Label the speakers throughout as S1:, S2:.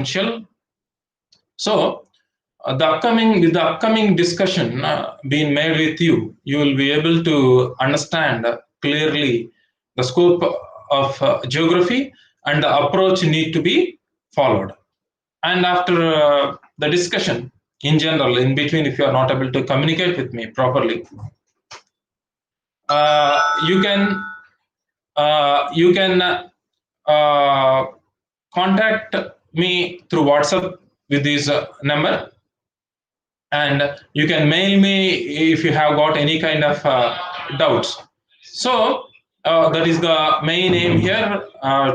S1: essential. So with the upcoming discussion being made with you, you will be able to understand clearly the scope of geography and the approach need to be followed. And after the discussion, in general, in between, if you are not able to communicate with me properly, you can uh, contact me through WhatsApp with this number, and you can mail me if you have got any kind of doubts. So that is the main aim here,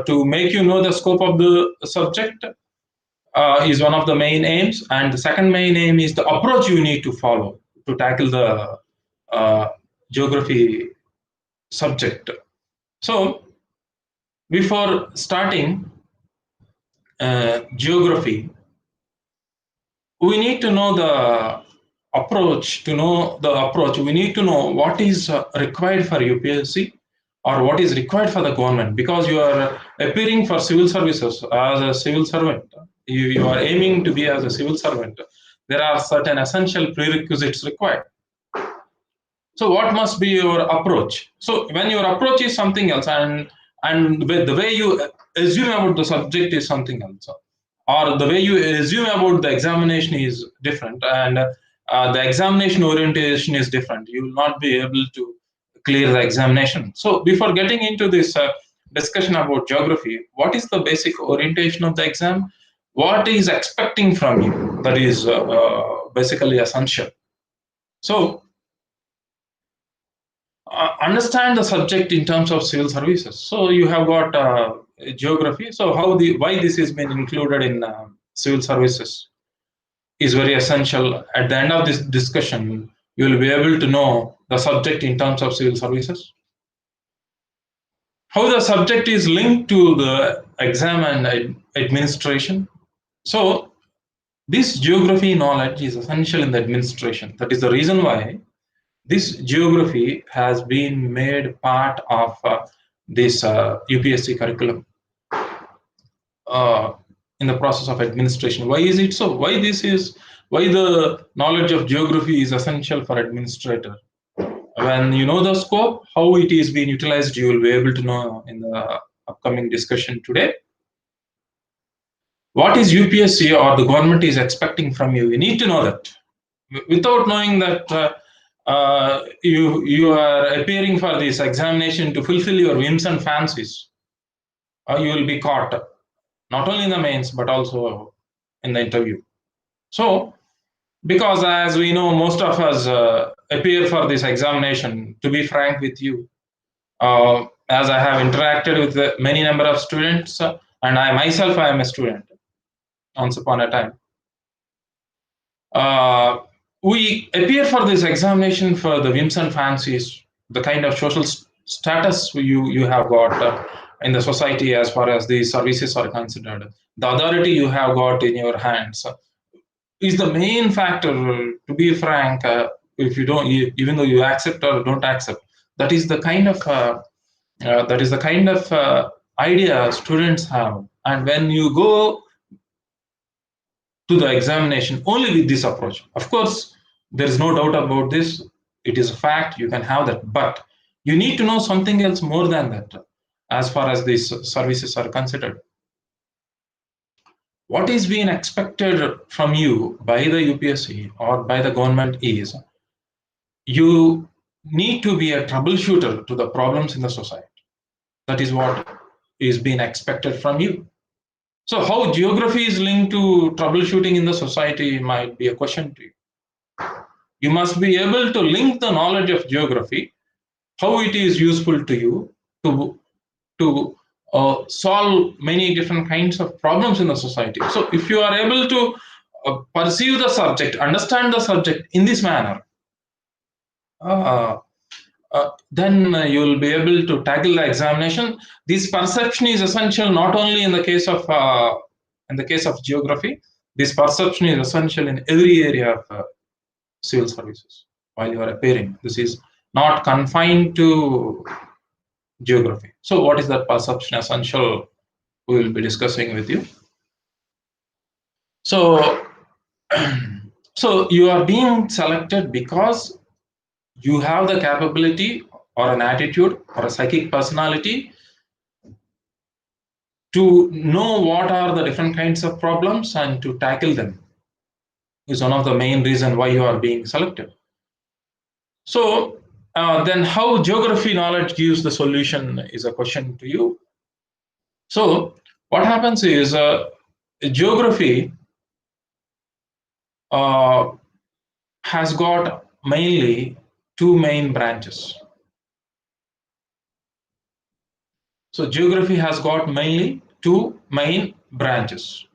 S1: to make you know the scope of the subject is one of the main aims, and the second main aim is the approach you need to follow to tackle the uh, geography subject. So before starting geography, we need to know the approach. To know the approach, we need to know what is required for UPSC or what is required for the government, because you are appearing for civil services as a civil servant. You are aiming to be as a civil servant. There are certain essential prerequisites required. So what must be your approach? So when your approach is something else, and the way you assume about the subject is something else, or the way you assume about the examination is different, and the examination orientation is different, you will not be able to clear the examination. So before getting into this discussion about geography, what is the basic orientation of the exam? What is expecting from you? That is basically essential. So understand the subject in terms of civil services. So you have got geography. So why this has been included in civil services is very essential. At the end of this discussion, you will be able to know the subject in terms of civil services, how the subject is linked to the exam and administration. So this geography knowledge is essential in the administration. That is the reason why this geography has been made part of this UPSC curriculum uh, in the process of administration. Why is it so? Why the knowledge of geography is essential for administrator? When you know the scope, how it is being utilized, you will be able to know in the upcoming discussion today. What is UPSC or the government is expecting from you? You need to know that. Without knowing that, you are appearing for this examination to fulfill your whims and fancies, you will be caught, not only in the mains but also in the interview. So because as we know, most of us appear for this examination. To be frank with you, as I have interacted with many number of students, and I myself I am a student once upon a time, uh, we appear for this examination for the whims and fancies, the kind of social status you have got in the society as far as these services are considered, the authority you have got in your hands is the main factor. To be frank, if even though you accept or don't accept, that is the kind of idea students have. And when you go to the examination only with this approach, of course, there is no doubt about this. It is a fact. You can have that, but you need to know something else more than that, as far as these services are considered. What is being expected from you by the UPSC or by the government is you need to be a troubleshooter to the problems in the society. That is what is being expected from you. So how geography is linked to troubleshooting in the society might be a question to you. You must be able to link the knowledge of geography, how it is useful to you to solve many different kinds of problems in the society. So if you are able to perceive the subject, understand the subject in this manner, uh, then you will be able to tackle the examination. This perception is essential not only in the case of geography. This perception is essential in every area of civil services while you are appearing. This is not confined to geography. So what is that perception essential? We will be discussing with you. So, so you are being selected because you have the capability or an attitude or a psychic personality to know what are the different kinds of problems and to tackle them is one of the main reason why you are being selected. So then how geography knowledge gives the solution is a question to you. So what happens is geography uh, has got mainly two main branches. So geography has got mainly two main branches.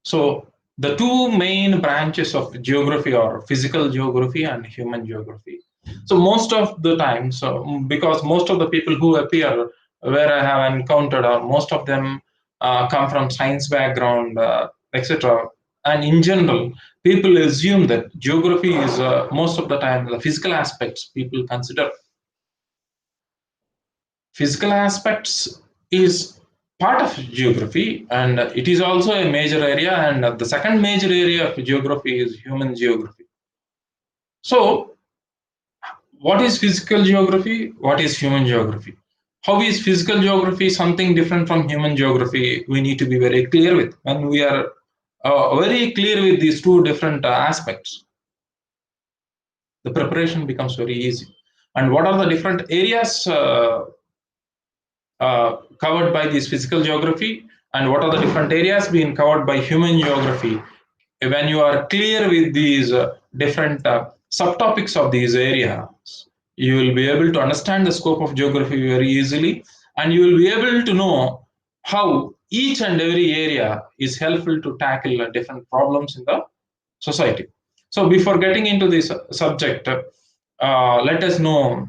S1: So the two main branches of geography are physical geography and human geography. So most of the time, so because most of the people who appear where I have encountered, or most of them come from science background, etc. And in general, people assume that geography is most of the time the physical aspects people consider. Physical aspects is part of geography and it is also a major area, and the second major area of geography is human geography. So what is physical geography, what is human geography? How is physical geography something different from human geography? We need to be very clear with. When we are very clear with these two different aspects, the preparation becomes very easy. And what are the different areas covered by this physical geography, and what are the different areas being covered by human geography? When you are clear with these different subtopics of these areas, you will be able to understand the scope of geography very easily, and you will be able to know how each and every area is helpful to tackle different problems in the society. So before getting into this subject, let us know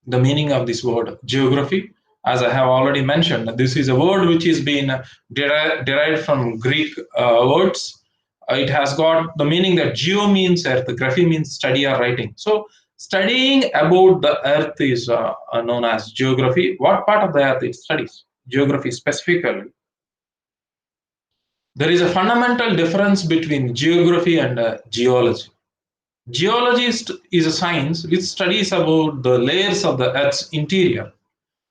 S1: the meaning of this word geography. As I have already mentioned, this is a word which is been derived from Greek words. It has got the meaning that geo means earth, graphy means study or writing. So studying about the earth is known as geography. What part of the earth it studies? Geography specifically. There is a fundamental difference between geography and geology. Geologist is a science which studies about the layers of the earth's interior,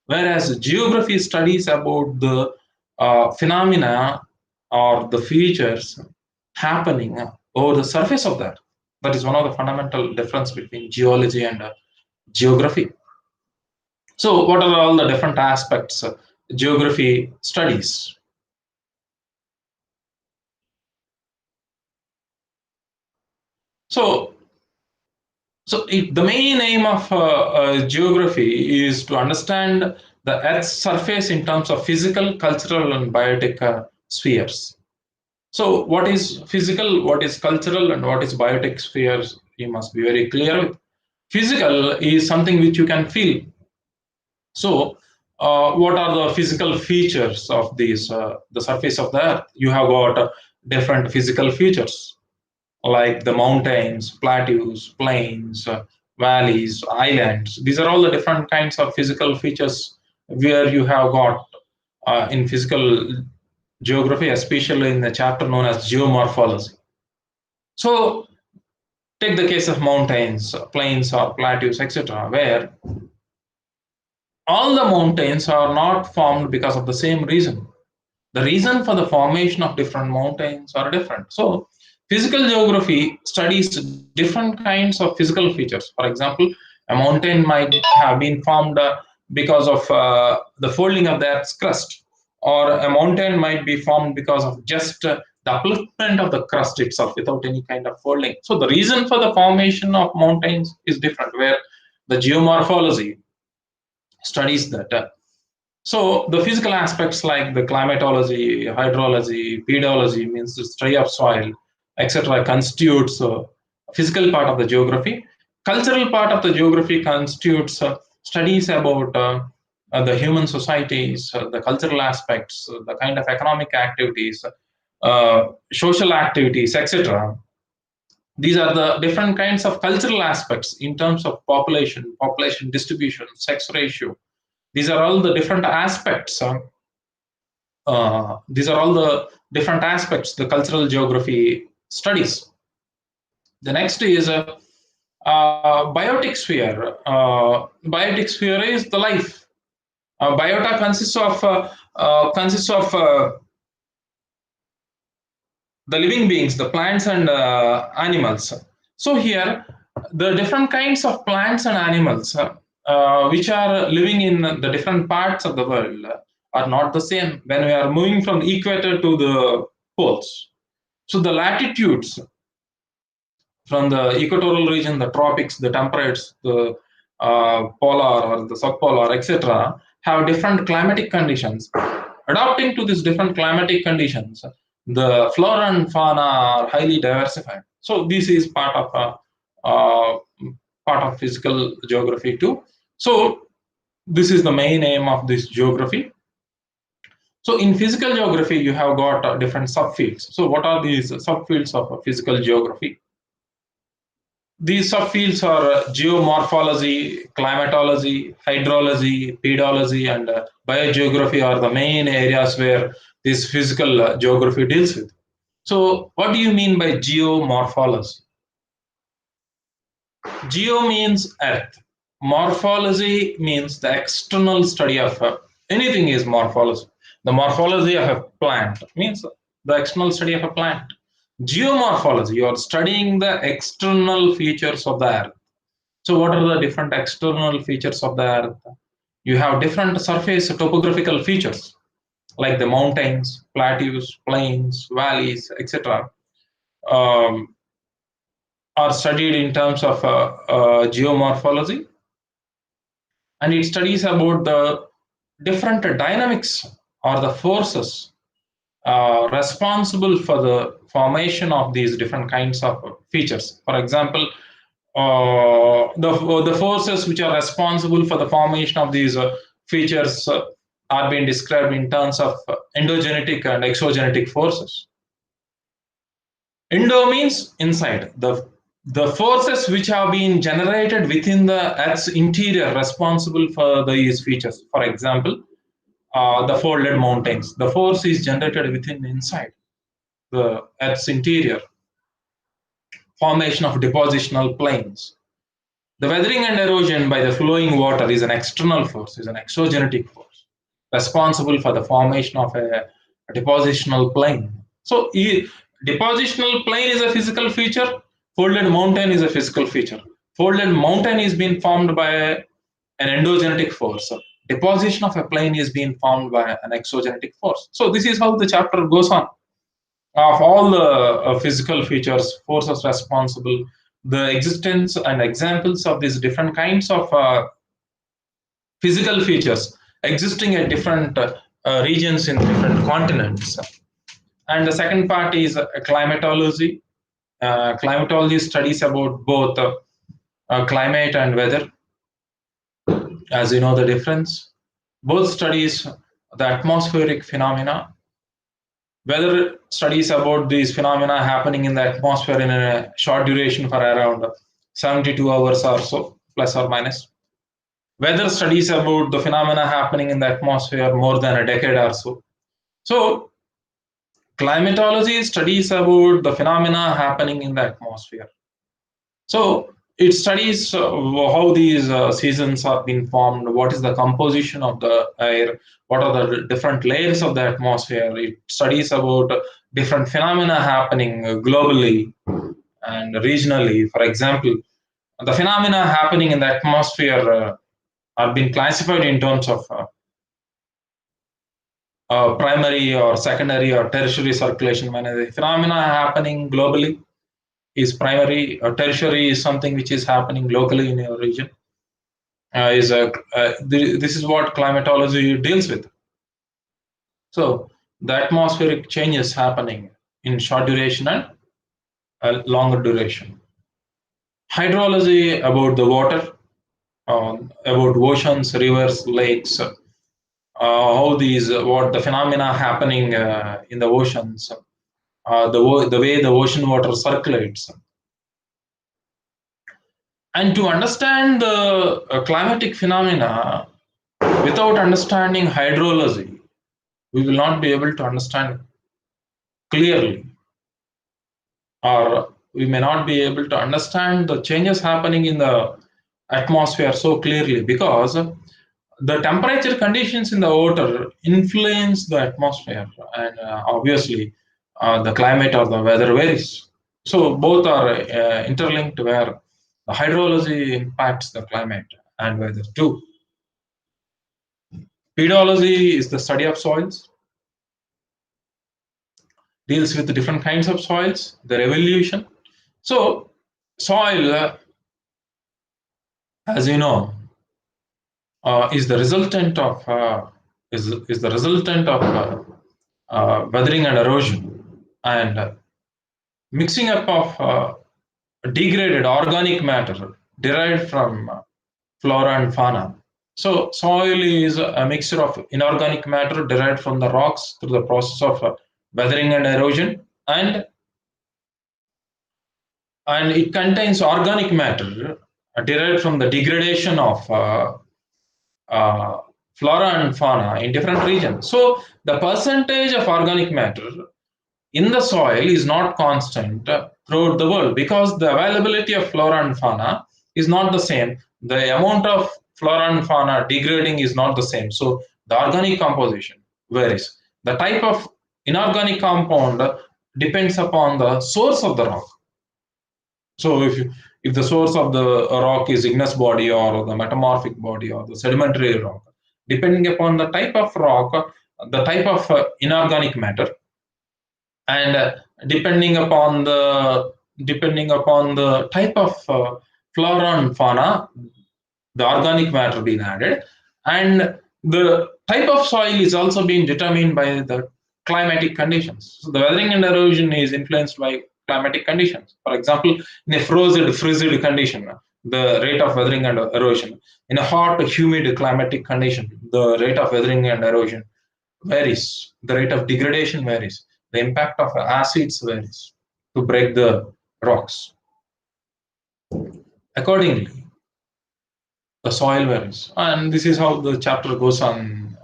S1: whereas geography studies about the phenomena or the features happening over the surface of that. That is one of the fundamental difference between geology and geography. So what are all the different aspects geography studies? So the main aim of geography is to understand the earth's surface in terms of physical, cultural and biotic spheres. So, what is physical, what is cultural, and what is biotic spheres? You must be very clear with. Physical is something which you can feel. So, what are the physical features of these? The surface of the earth. You have got different physical features like the mountains, plateaus, plains, valleys, islands. These are all the different kinds of physical features where you have got in physical geography, especially in the chapter known as geomorphology. So take the case of mountains, plains or plateaus, etc., where all the mountains are not formed because of the same reason. The reason for the formation of different mountains are different. So physical geography studies different kinds of physical features. For example, a mountain might have been formed because of the folding of the earth's crust, or a mountain might be formed because of just the upliftment of the crust itself without any kind of folding. So the reason for the formation of mountains is different, where the geomorphology studies that. So the physical aspects like the climatology, hydrology, pedology means the study of soil, etc., constitutes physical part of the geography. Cultural part of the geography constitutes studies about the human societies, the cultural aspects, the kind of economic activities, social activities, etc. These are the different kinds of cultural aspects in terms of population, population distribution, sex ratio. These are all the different aspects. These are all the different aspects, the cultural geography studies. The next is biotic sphere. Biotic sphere is the life. Biota consists of the living beings, the plants and animals. So here, the different kinds of plants and animals which are living in the different parts of the world are not the same when we are moving from the equator to the poles. So the latitudes from the equatorial region, the tropics, the temperates, the polar or the subpolar, etc., have different climatic conditions. Adapting to these different climatic conditions, the flora and fauna are highly diversified. So this is part of physical geography too. So this is the main aim of this geography. So in physical geography, you have got different subfields. So what are these subfields of physical geography? These subfields are geomorphology, climatology, hydrology, pedology, and biogeography are the main areas where this physical geography deals with. So, what do you mean by geomorphology? Geo means earth. Morphology means the external study of anything is morphology. The morphology of a plant means the external study of a plant. Geomorphology, you are studying the external features of the earth. So, what are the different external features of the earth? You have different surface topographical features like the mountains, plateaus, plains, valleys, etc. Um, are studied in terms of geomorphology, and it studies about the different dynamics or the forces responsible for the formation of these different kinds of features. For example, the forces which are responsible for the formation of these features are being described in terms of endogenetic and exogenetic forces. Endo means inside. The forces which have been generated within the Earth's interior responsible for these features. For example, the folded mountains. The force is generated within inside the Earth's interior. Formation of depositional plains. The weathering and erosion by the flowing water is an external force, is an exogenetic force, responsible for the formation of a depositional plain. So, depositional plain is a physical feature, folded mountain is a physical feature. Folded mountain is being formed by an endogenetic force. Deposition of a plain is being formed by an exogenetic force. So, this is how the chapter goes on of all the physical features, forces responsible, the existence and examples of these different kinds of physical features existing at different regions in different continents. And the second part is climatology. Climatology studies about both climate and weather, as you know the difference. Both studies the atmospheric phenomena. Weather studies about these phenomena happening in the atmosphere in a short duration for around 72 hours or so, plus or minus. Weather studies about the phenomena happening in the atmosphere more than a decade or so. So, climatology studies about the phenomena happening in the atmosphere. So, it studies how these seasons have been formed, what is the composition of the air, what are the different layers of the atmosphere. It studies about different phenomena happening globally and regionally. For example, the phenomena happening in the atmosphere are being classified in terms of primary or secondary or tertiary circulation. When the phenomena happening globally is primary, or tertiary is something which is happening locally in your region. This is what climatology deals with. So the atmospheric changes happening in short duration and longer duration. Hydrology about the water, about oceans, rivers, lakes, how these what the phenomena happening in the oceans, the way the ocean water circulates. And to understand the climatic phenomena without understanding hydrology, we will not be able to understand clearly, or we may not be able to understand the changes happening in the atmosphere so clearly, because the temperature conditions in the water influence the atmosphere, and obviously the climate or the weather varies. So both are interlinked, where the hydrology impacts the climate and weather too. Pedology is the study of soils, deals with different kinds of soils, their evolution. So soil, as you know, is the resultant of is the resultant of weathering and erosion, and mixing up of degraded organic matter derived from flora and fauna. So soil is a mixture of inorganic matter derived from the rocks through the process of weathering and erosion, and it contains organic matter derived from the degradation of uh, flora and fauna in different regions. So the percentage of organic matter in the soil is not constant throughout the world, because the availability of flora and fauna is not the same. The amount of flora and fauna degrading is not the same. So the organic composition varies. The type of inorganic compound depends upon the source of the rock. So if the source of the rock is igneous body or the metamorphic body or the sedimentary rock, depending upon the type of rock, the type of inorganic matter, and depending upon the type of flora and fauna, the organic matter being added, and the type of soil is also being determined by the climatic conditions. So the weathering and erosion is influenced by climatic conditions. For example, in a freezed condition, the rate of weathering and erosion. In a hot, humid climatic condition, the rate of weathering and erosion varies. The rate of degradation varies. The impact of acids varies to break the rocks. Accordingly, the soil varies. And this is how the chapter goes on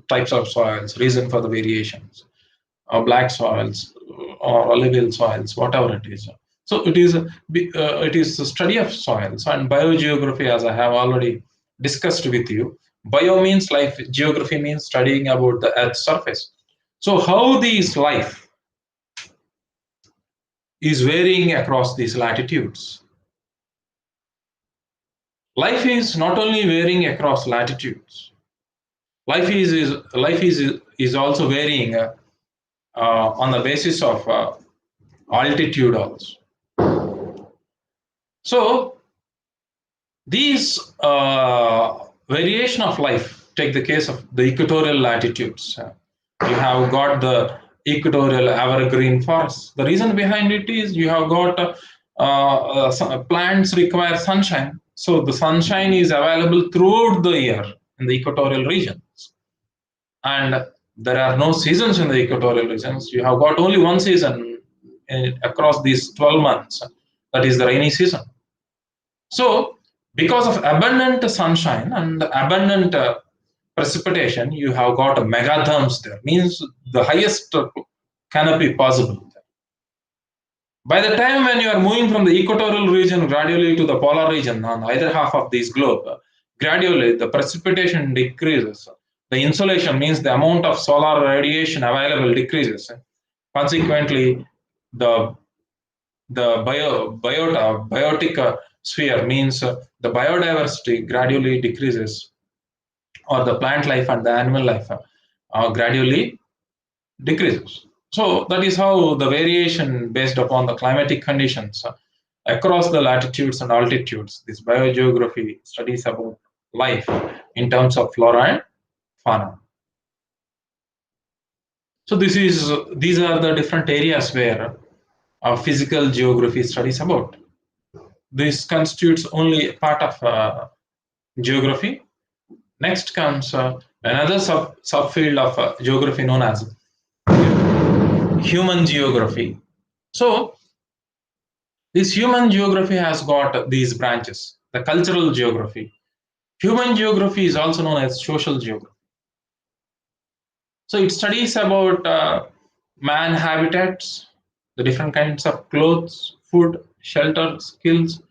S1: types of soils, reason for the variations, black soils or alluvial soils, whatever it is. So it is the study of soils and biogeography, as I have already discussed with you. Bio means life, geography means studying about the Earth's surface. So how this life is varying across these latitudes. Life is not only varying across latitudes. Life is also varying on the basis of altitude also. So these variation of life, take the case of the equatorial latitudes. You have got the equatorial evergreen forests. The reason behind it is you have got plants require sunshine. So the sunshine is available throughout the year in the equatorial regions. And there are no seasons in the equatorial regions. You have got only one season across these 12 months, that is the rainy season. So because of abundant sunshine and abundant precipitation, you have got megatherms there, means the highest canopy possible. By the time when you are moving from the equatorial region gradually to the polar region on either half of this globe, gradually the precipitation decreases. The insolation, means the amount of solar radiation available, decreases. Consequently, the biotic sphere, means the biodiversity gradually decreases, or the plant life and the animal life gradually decreases. So that is how the variation based upon the climatic conditions across the latitudes and altitudes, this biogeography studies about life in terms of flora and fauna. So these are the different areas where physical geography studies about. This constitutes only a part of geography. Next comes another subfield of geography known as human geography. So this human geography has got these branches. The cultural geography. Human geography is also known as social geography. So it studies about man habitats, the different kinds of clothes, food, shelter, skills,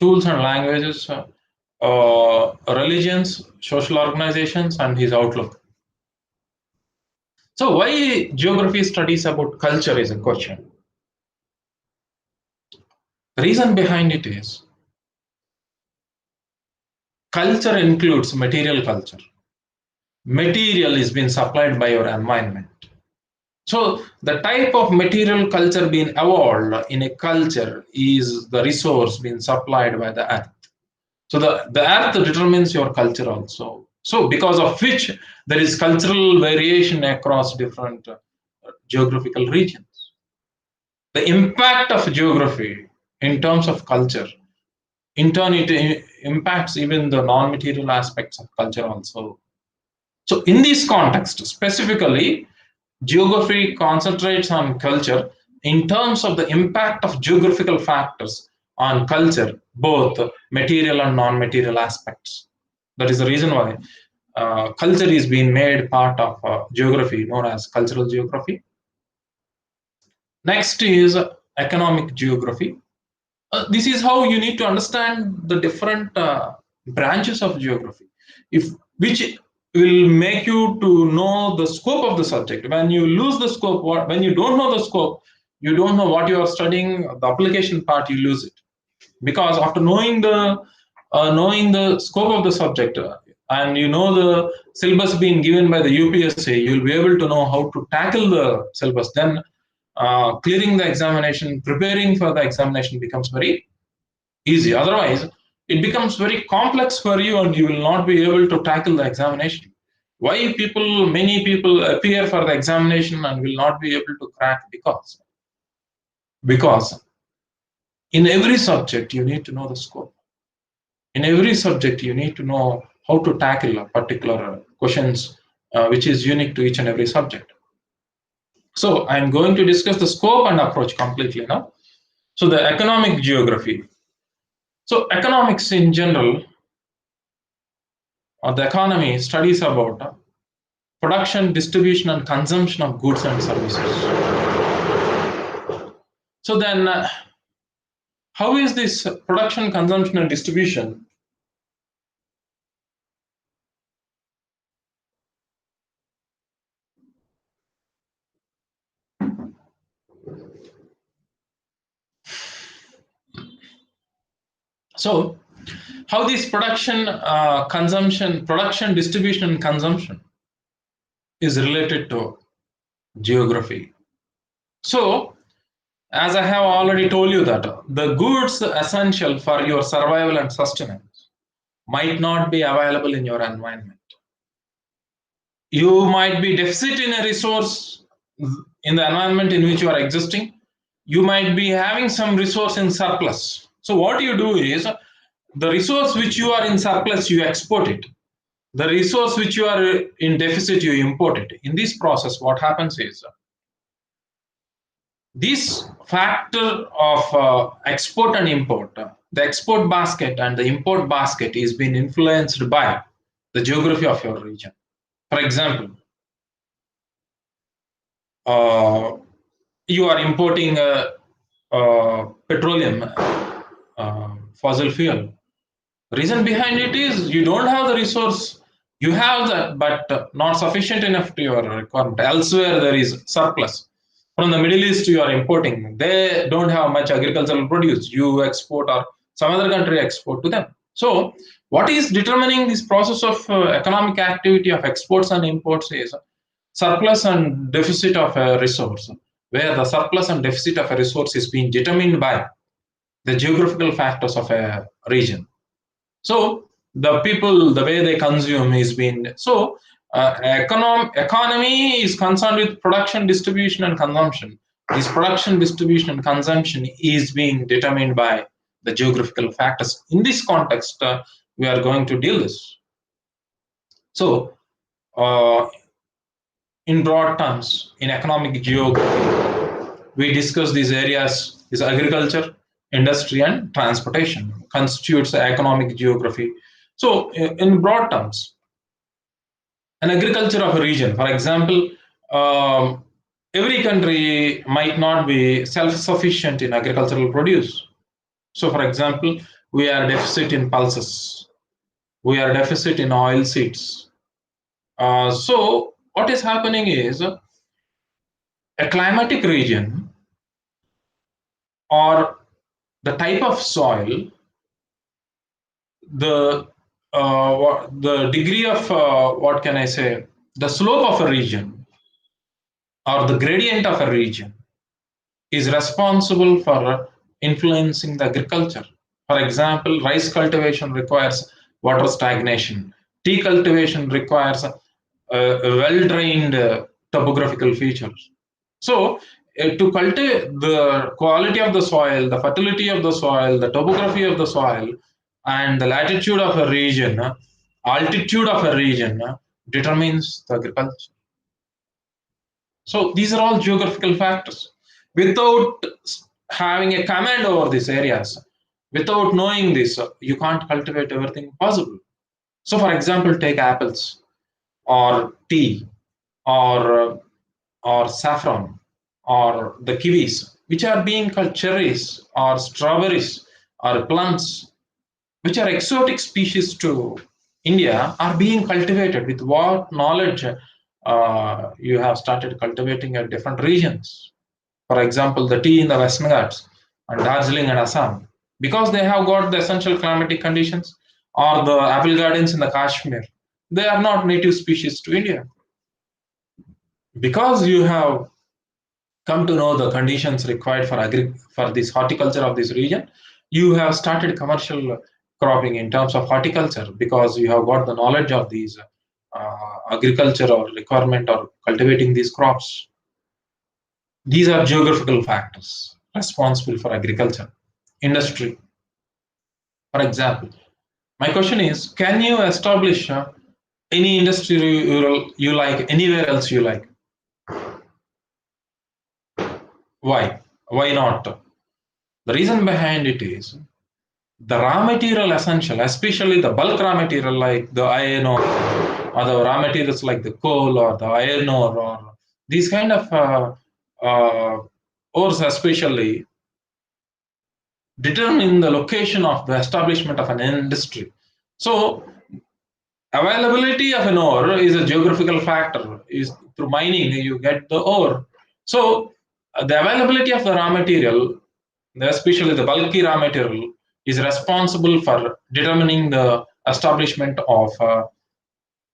S1: tools and languages, religions, social organizations, and his outlook. So, why geography studies about culture is a question. The reason behind it is culture includes material culture. Material is being supplied by your environment. So, the type of material culture being evolved in a culture is the resource being supplied by the earth. So the earth determines your culture also. So because of which there is cultural variation across different geographical regions. The impact of geography in terms of culture, in turn, it impacts even the non-material aspects of culture also. So in this context, specifically, geography concentrates on culture in terms of the impact of geographical factors on culture, both material and non-material aspects. That is the reason why culture is being made part of geography, known as cultural geography. Next is economic geography. This is how you need to understand the different branches of geography, if which will make you to know the scope of the subject. When you lose the scope, when you don't know the scope, you don't know what you are studying. The application part, you lose it, because after knowing the scope of the subject, and you know the syllabus being given by the UPSC, you'll be able to know how to tackle the syllabus. Then clearing the examination, preparing for the examination becomes very easy. Otherwise, it becomes very complex for you, and you will not be able to tackle the examination. Why many people appear for the examination and will not be able to crack? Because in every subject you need to know the scope. In every subject you need to know how to tackle a particular questions which is unique to each and every subject. So I'm going to discuss the scope and approach completely now. So the economic geography. So economics in general, or the economy, studies about production, distribution, and consumption of goods and services. So then, how is this production, consumption, and distribution? So, how this production, production, distribution, and consumption is related to geography. So, as I have already told you that the goods essential for your survival and sustenance might not be available in your environment. You might be deficit in a resource in the environment in which you are existing. You might be having some resource in surplus. So what you do is, the resource which you are in surplus, you export it. The resource which you are in deficit, you import it. In this process, what happens is, this factor of export and import, the export basket and the import basket is being influenced by the geography of your region. For example, uh, you are importing petroleum, fossil fuel. Reason behind it is you don't have the resource. You have that, but not sufficient enough to your requirement. Elsewhere, there is surplus. From the Middle East, you are importing. They don't have much agricultural produce. You export, or some other country export to them. So, what is determining this process of economic activity of exports and imports is surplus and deficit of a resource, where the surplus and deficit of a resource is being determined by the geographical factors of a region. So the people, the way they consume is being so. Economy is concerned with production, distribution, and consumption. This production, distribution, and consumption is being determined by the geographical factors. In this context, we are going to deal this. So, in broad terms, in economic geography, we discuss these areas: is agriculture, industry, and transportation constitutes the economic geography. So, in broad terms, an agriculture of a region, for example, um, every country might not be self-sufficient in agricultural produce. So, for example, we are deficit in pulses, we are deficit in oil seeds. So, what is happening is a climatic region or the type of soil, the degree of what can I say, the slope of a region or the gradient of a region is responsible for influencing the agriculture. For example, rice cultivation requires water stagnation. Tea cultivation requires well-drained topographical features. So, to cultivate the quality of the soil, the fertility of the soil, the topography of the soil, and the latitude of a region, altitude of a region determines the agriculture. So these are all geographical factors. Without having a command over these areas, without knowing this, you can't cultivate everything possible. So, for example, take apples or tea or saffron or the kiwis, which are being called cherries or strawberries or plums, which are exotic species to India, are being cultivated with what knowledge you have started cultivating at different regions. For example, the tea in the Western Ghats and Darjeeling and Assam, because they have got the essential climatic conditions, or the apple gardens in the Kashmir, they are not native species to India. Because you have come to know the conditions required for for this horticulture of this region, you have started commercial cropping in terms of horticulture because you have got the knowledge of these agriculture or requirement or cultivating these crops. These are geographical factors responsible for agriculture, industry. For example, my question is: can you establish any industry you like anywhere else you like? Why? Why not? The reason behind it is the raw material essential, especially the bulk raw material like the iron ore or the raw materials like the coal or the iron ore or these kind of ores especially determine the location of the establishment of an industry. So availability of an ore is a geographical factor. Is through mining you get the ore. So the availability of the raw material, especially the bulky raw material, is responsible for determining the establishment of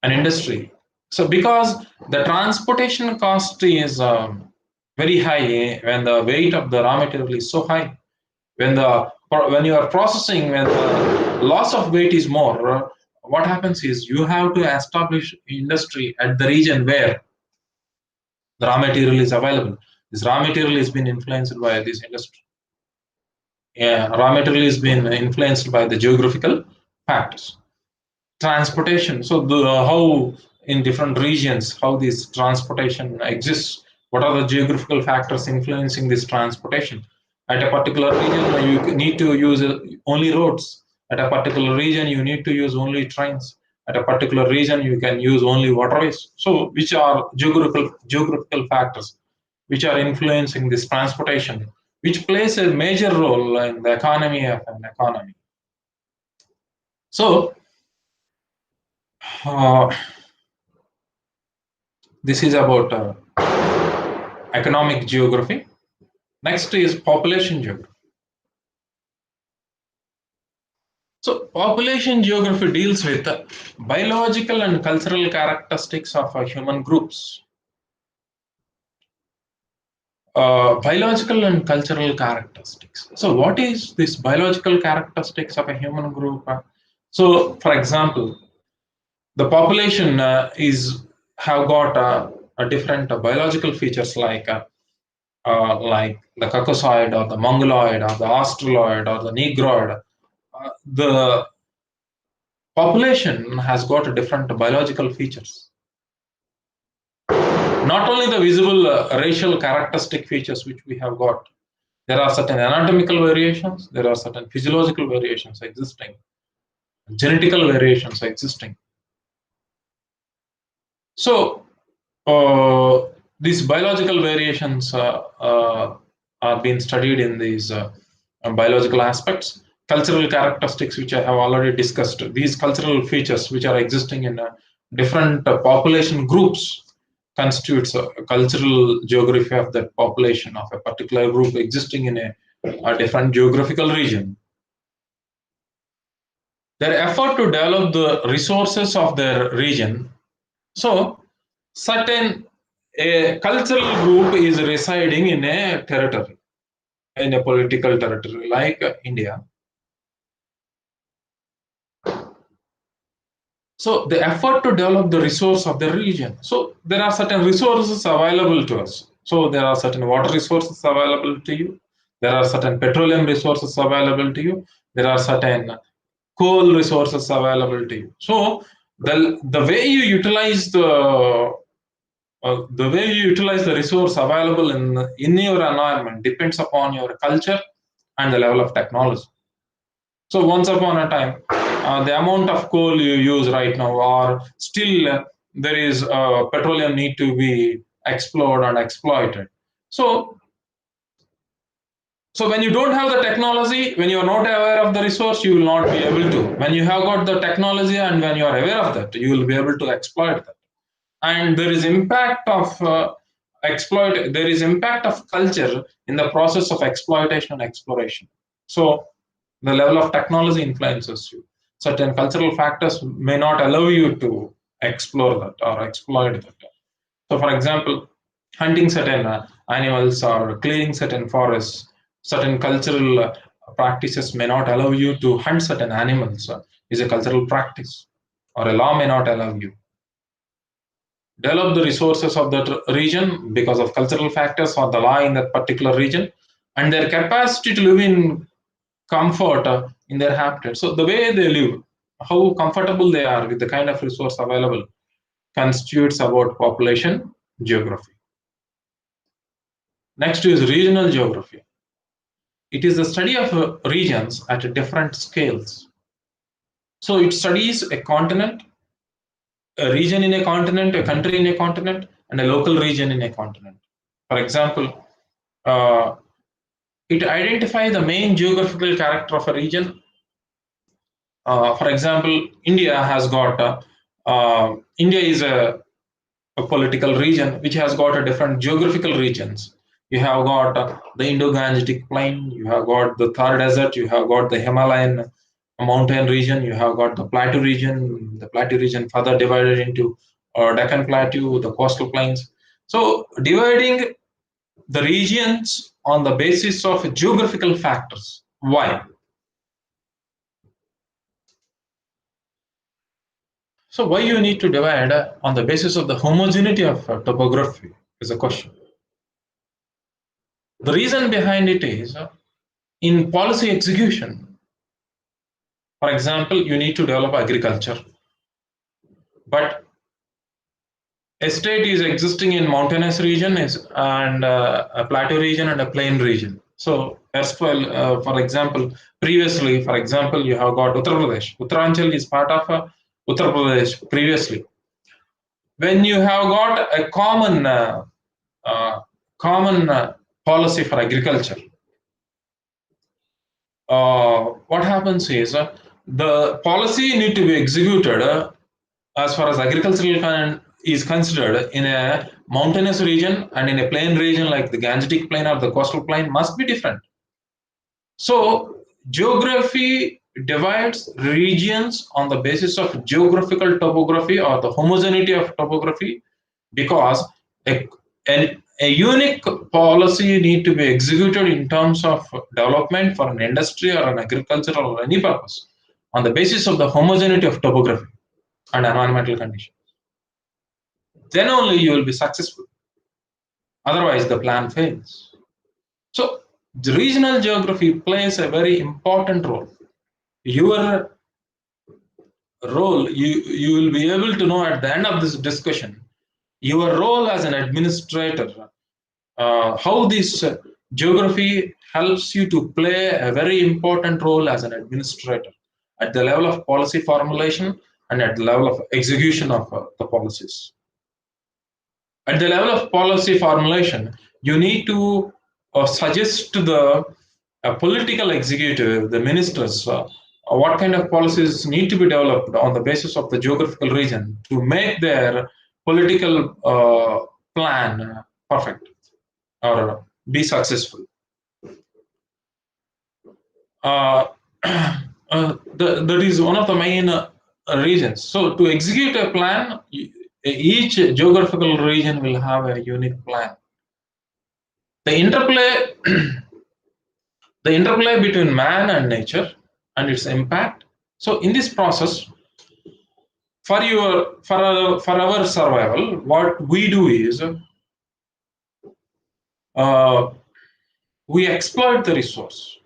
S1: an industry. So because the transportation cost is very high when the weight of the raw material is so high, when you are processing, when the loss of weight is more, what happens is you have to establish industry at the region where the raw material is available. This raw material has been influenced by this industry. Yeah, raw material has been influenced by the geographical factors. Transportation. So how in different regions how this transportation exists, what are the geographical factors influencing this transportation? At a particular region you need to use only roads. At a particular region you need to use only trains. At a particular region you can use only waterways. So which are geographical factors which are influencing this transportation, which plays a major role in the economy of an economy. So uh, this is about economic geography. Next is population geography. So, population geography deals with biological and cultural characteristics of human groups. Biological and cultural characteristics. So, what is this biological characteristics of a human group? So, for example, the population is have got a different biological features like the Caucasoid or the Mongoloid or the Australoid or the Negroid. The population has got different biological features. Not only the visible racial characteristic features which we have got, there are certain anatomical variations, there are certain physiological variations existing, genetical variations existing. So, These biological variations are being studied in these biological aspects. Cultural characteristics, which I have already discussed, these cultural features which are existing in different population groups constitutes a cultural geography of that population of a particular group existing in a different geographical region. Their effort to develop the resources of their region. So, certain a cultural group is residing in a territory, in a political territory like India. So the effort to develop the resource of the region. So there are certain resources available to us. So there are certain water resources available to you. There are certain petroleum resources available to you. There are certain coal resources available to you. So the way you utilize the resource available in your environment depends upon your culture and the level of technology. So once upon a time, the amount of coal you use right now, or still there is petroleum need to be explored and exploited. So, so when you don't have the technology, when you are not aware of the resource, you will not be able to. When you have got the technology and when you are aware of that, you will be able to exploit that. And there is impact of there is impact of culture in the process of exploitation and exploration. So the level of technology influences you. Certain cultural factors may not allow you to explore that or exploit that. So for example, hunting certain animals or clearing certain forests, certain cultural practices may not allow you to hunt certain animals, is a cultural practice, or a law may not allow you develop the resources of that region because of cultural factors or the law in that particular region, and their capacity to live in comfort in their habitat. So the way they live, how comfortable they are with the kind of resource available, constitutes about population geography. Next is regional geography. It is the study of regions at different scales. So it studies a continent, a region in a continent, a country in a continent, and a local region in a continent. For example, uh, it identifies the main geographical character of a region. For example, India is a political region which has got a different geographical regions. You have got the Indo-Gangetic Plain, you have got the Thar Desert, you have got the Himalayan mountain region, you have got the Plateau region further divided into Deccan Plateau, the coastal plains. So dividing the regions on the basis of geographical factors. Why? So why you need to divide on the basis of the homogeneity of topography is a question. The reason behind it is in policy execution. For example, you need to develop agriculture, but a state is existing in mountainous region is and a plateau region and a plain region. So as well, for example, previously, for example, you have got Uttar Pradesh. Uttaranchal is part of Uttar Pradesh previously. When you have got a uh, common policy for agriculture, what happens is the policy need to be executed as far as is considered in a mountainous region and in a plain region like the Gangetic Plain or the coastal plain must be different. So geography divides regions on the basis of geographical topography or the homogeneity of topography because a, a unique policy need to be executed in terms of development for an industry or an agriculture or any purpose on the basis of the homogeneity of topography and environmental conditions. Then only you will be successful. Otherwise, the plan fails. So, the regional geography plays a very important role. Your role, you will be able to know at the end of this discussion, your role as an administrator, how this geography helps you to play a very important role as an administrator at the level of policy formulation and at the level of execution of the policies. At the level of policy formulation, you need to suggest to the political executive, the ministers, what kind of policies need to be developed on the basis of the geographical region to make their political plan perfect or be successful. Uh, that is one of the main regions. So to execute a plan, each geographical region will have a unique plan. The interplay, the interplay between man and nature and its impact. So in this process, for our survival, what we do is uh, we exploit the resource,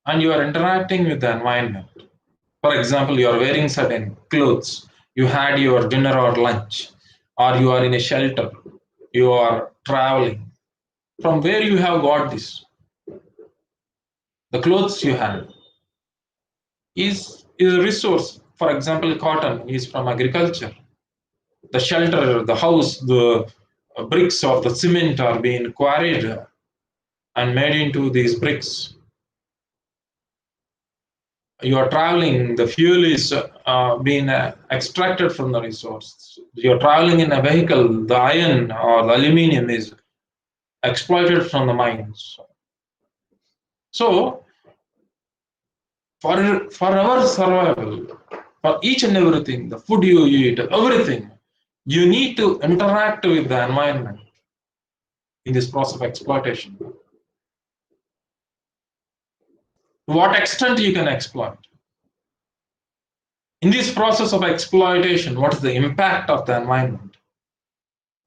S1: and you are interacting with the environment. For example, you are wearing certain clothes, you had your dinner or lunch, or you are in a shelter, you are traveling. From where you have got this? The clothes you have is a resource. For example, cotton is from agriculture. The shelter, the house, the bricks or the cement are being quarried and made into these bricks. You are traveling, the fuel is being extracted from the resource. You're traveling in a vehicle, the iron or the aluminium is exploited from the mines. So, for our survival, for each and everything, the food you eat, everything, you need to interact with the environment in this process of exploitation. To what extent you can exploit? In this process of exploitation, what is the impact of the environment?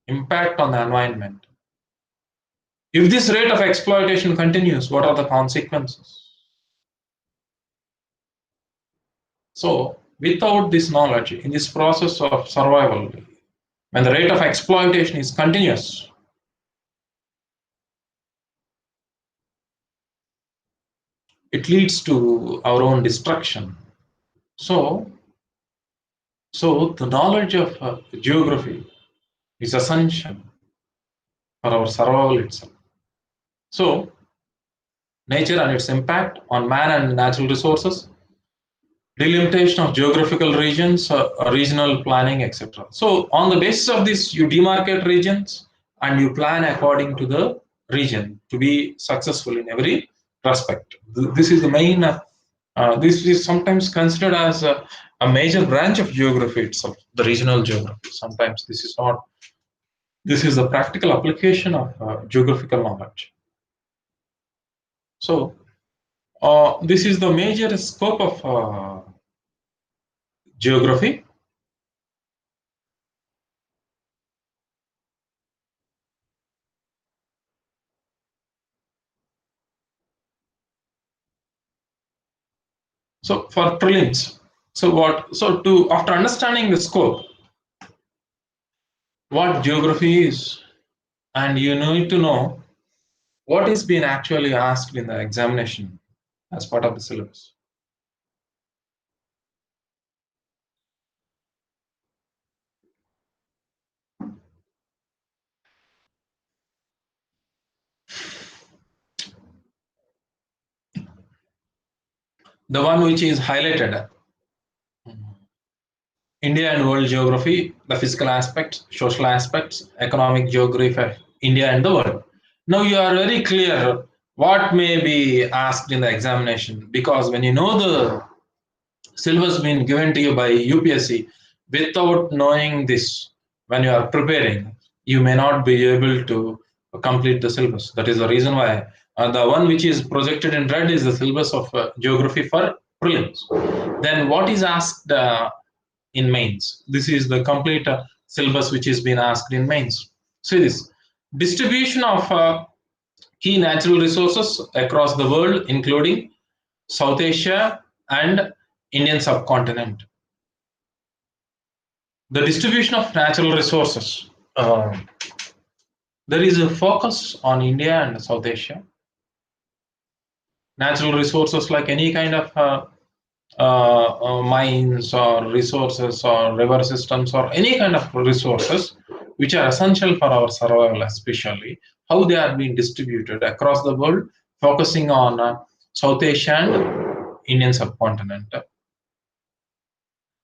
S1: Impact on the environment. If this rate of exploitation continues, what are the consequences? So, without this knowledge, in this process of survival, when the rate of exploitation is continuous, it leads to our own destruction. So, the knowledge of geography is essential for our survival itself. So, nature and its impact on man and natural resources, delimitation of geographical regions, regional planning, etc. So, on the basis of this, you demarcate regions and you plan according to the region to be successful in every respect. This is the main. This is sometimes considered as a major branch of geography itself, the regional geography. Sometimes this is not. This is the practical application of geographical knowledge. So, this is the major scope of geography. So for prelims, so what? So to after understanding the scope, what geography is, and you need to know what is being actually asked in the examination as part of the syllabus. The one which is highlighted, India and world geography, the physical aspects, social aspects, economic geography of India and the world. Now you are very clear what may be asked in the examination, because when you know the syllabus being given to you by UPSC, without knowing this, when you are preparing, you may not be able to complete the syllabus. That is the reason why the one which is projected in red is the syllabus of geography for prelims. Then what is asked in mains? This is the complete syllabus which is being asked in mains. See this distribution of key natural resources across the world, including South Asia and Indian subcontinent. The distribution of natural resources. There is a focus on India and South Asia. Natural resources like any kind of mines or resources or river systems or any kind of resources which are essential for our survival, especially how they are being distributed across the world, focusing on South Asia and Indian subcontinent.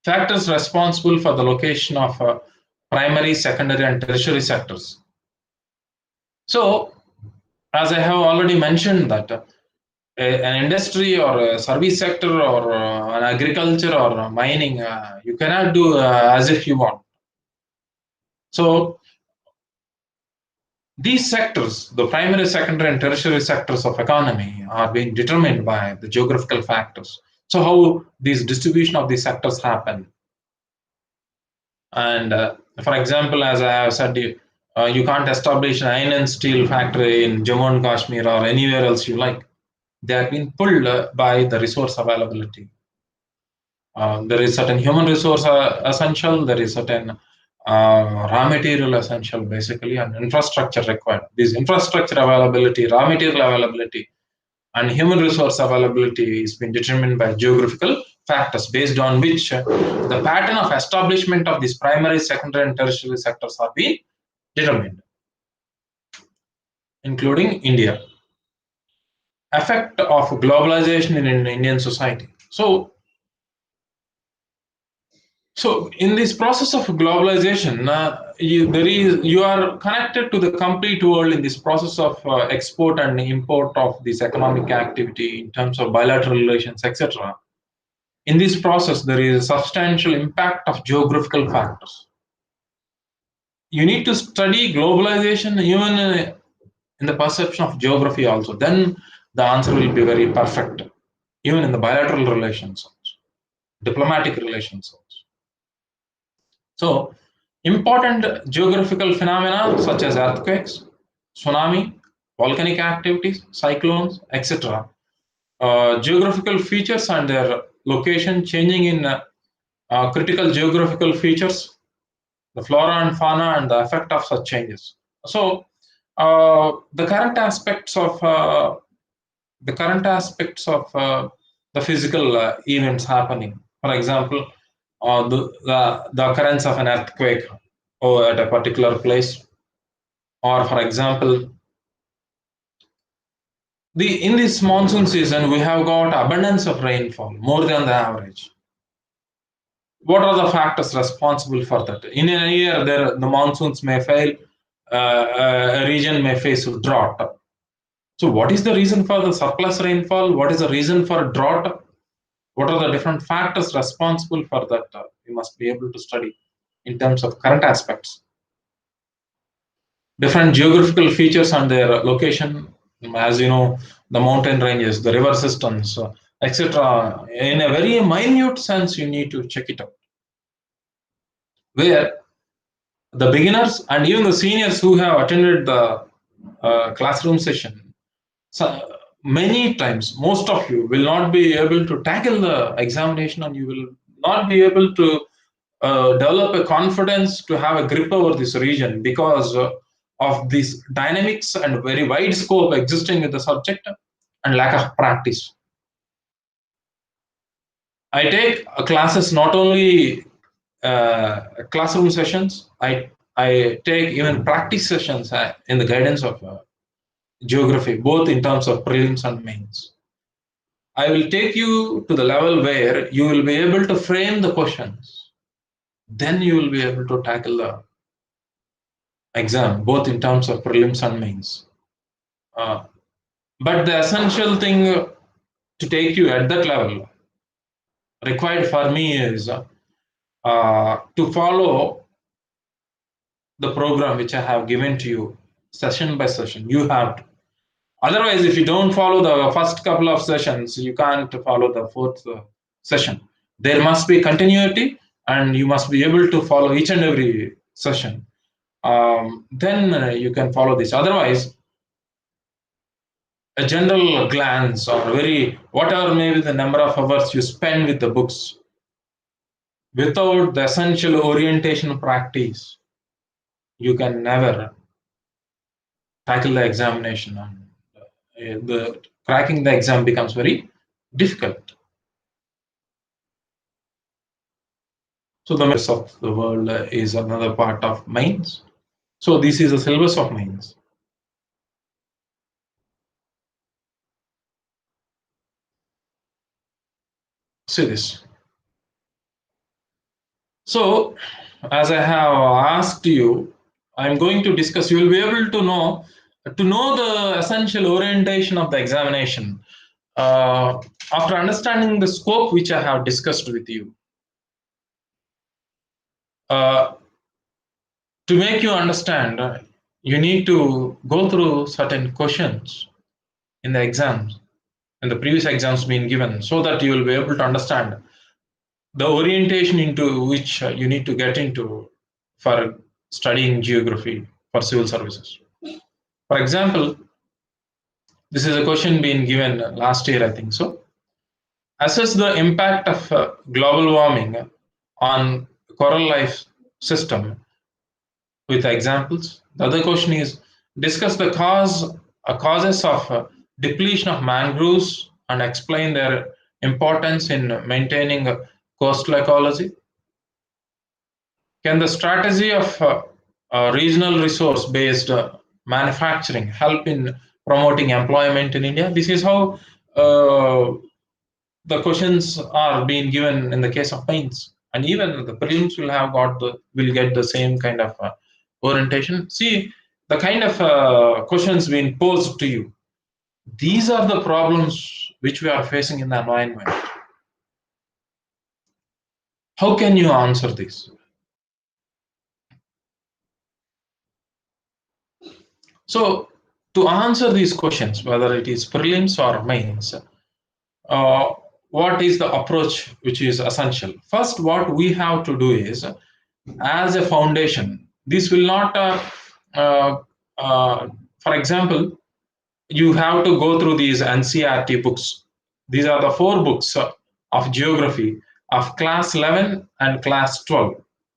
S1: Factors responsible for the location of primary, secondary, and tertiary sectors. So, as I have already mentioned that an industry or a service sector or an agriculture or mining, you cannot do as if you want. So these sectors, the primary, secondary, and tertiary sectors of economy, are being determined by the geographical factors. So how these distribution of these sectors happen, and for example, as I have said, you can't establish an iron and steel factory in Jammu and Kashmir or anywhere else you like. They have been pulled by the resource availability. There is certain human resource essential, there is certain raw material essential basically, and infrastructure required. This infrastructure availability, raw material availability, and human resource availability is been determined by geographical factors based on which the pattern of establishment of these primary, secondary, and tertiary sectors are being determined, including India. Effect of globalization in Indian society. So in this process of globalization, you are connected to the complete world in this process of export and import of this economic activity in terms of bilateral relations, etc. In this process, there is a substantial impact of geographical factors. You need to study globalization even in the perception of geography also. Then the answer will be very perfect, even in the bilateral relations, also, diplomatic relations. Also. So, important geographical phenomena such as earthquakes, tsunami, volcanic activities, cyclones, etc. Geographical features and their location changing in critical geographical features, the flora and fauna, and the effect of such changes. So, the current aspects of the physical events happening. For example, the occurrence of an earthquake or at a particular place, or for example, in this monsoon season we have got abundance of rainfall more than the average. What are the factors responsible for that? In a year, the monsoons may fail, a region may face drought. So, what is the reason for the surplus rainfall? What is the reason for drought? What are the different factors responsible for that? We must be able to study in terms of current aspects. Different geographical features and their location, as you know, the mountain ranges, the river systems, etc. In a very minute sense, you need to check it out. Where the beginners and even the seniors who have attended the classroom session, so many times, most of you will not be able to tackle the examination, and you will not be able to develop a confidence to have a grip over this region because of these dynamics and very wide scope existing in the subject and lack of practice. I take classes not only classroom sessions, I take even practice sessions in the guidance of geography, both in terms of prelims and mains. I will take you to the level where you will be able to frame the questions. Then you will be able to tackle the exam, both in terms of prelims and mains. Uh, but the essential thing to take you at that level required for me is to follow the program which I have given to you session by session. You have to. Otherwise, if you don't follow the first couple of sessions, you can't follow the fourth session. There must be continuity, and you must be able to follow each and every session. Then you can follow this. Otherwise, a general glance or very whatever may be the number of hours you spend with the books without the essential orientation practice, you can never tackle the examination, and the cracking the exam becomes very difficult. So the maps of the world is another part of mains. So this is the syllabus of mains. See this. So as I have asked you, I'm going to discuss. You will be able to know the essential orientation of the examination after understanding the scope which I have discussed with you. Uh, to make you understand, you need to go through certain questions in the exams, in the previous exams being given, so that you will be able to understand the orientation into which you need to get into for studying geography for civil services. For example, this is a question being given last year, I think so. Assess the impact of global warming on coral life system with examples. The other question is discuss the causes of depletion of mangroves and explain their importance in maintaining coastal ecology. Can the strategy of regional resource based manufacturing help in promoting employment in India? This is how the questions are being given in the case of paints, and even the prelims will get the same kind of orientation. See the kind of questions being posed to you. These are the problems which we are facing in the environment. How can you answer this? So to answer these questions, whether it is prelims or mains, uh, what is the approach which is essential? First, what we have to do is, as a foundation, this will not, uh, uh, for example, you have to go through these NCRT books. These are the four books of geography of class 11 and class 12.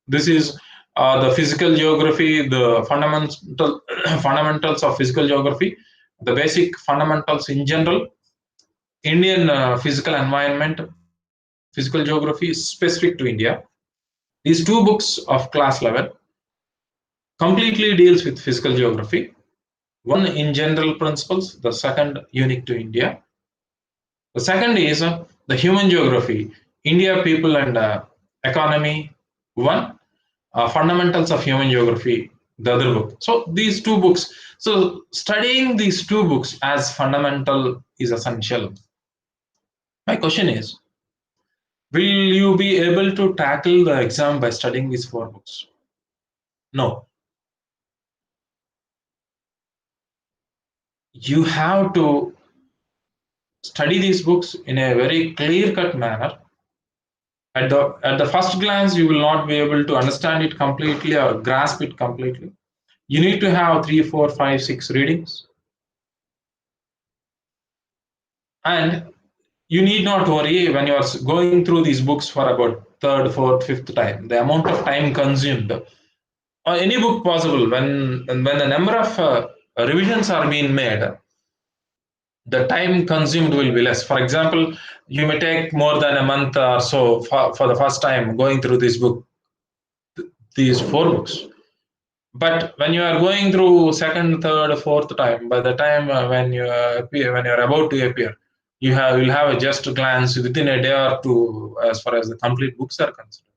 S1: This is the physical geography, the fundamental fundamentals of physical geography, the basic fundamentals in general, Indian physical environment, physical geography is specific to India. These two books of class 11 completely deals with physical geography. One in general principles, the second unique to India. The second is the human geography, India, people and economy. One, fundamentals of human geography, the other book. So these two books. So studying these two books as fundamental is essential. My question is, will you be able to tackle the exam by studying these four books? No. You have to study these books in a very clear cut manner. At the first glance, you will not be able to understand it completely or grasp it completely. You need to have 3, 4, 5, 6 readings. And you need not worry when you are going through these books for about third, fourth, fifth time. The amount of time consumed, or any book possible, when the number of revisions are being made, the time consumed will be less. For example, you may take more than a month or so for the first time going through this book, these four books. But when you are going through second, third, fourth time, by the time when you are about to appear, will have a just glance within a day or two as far as the complete books are considered.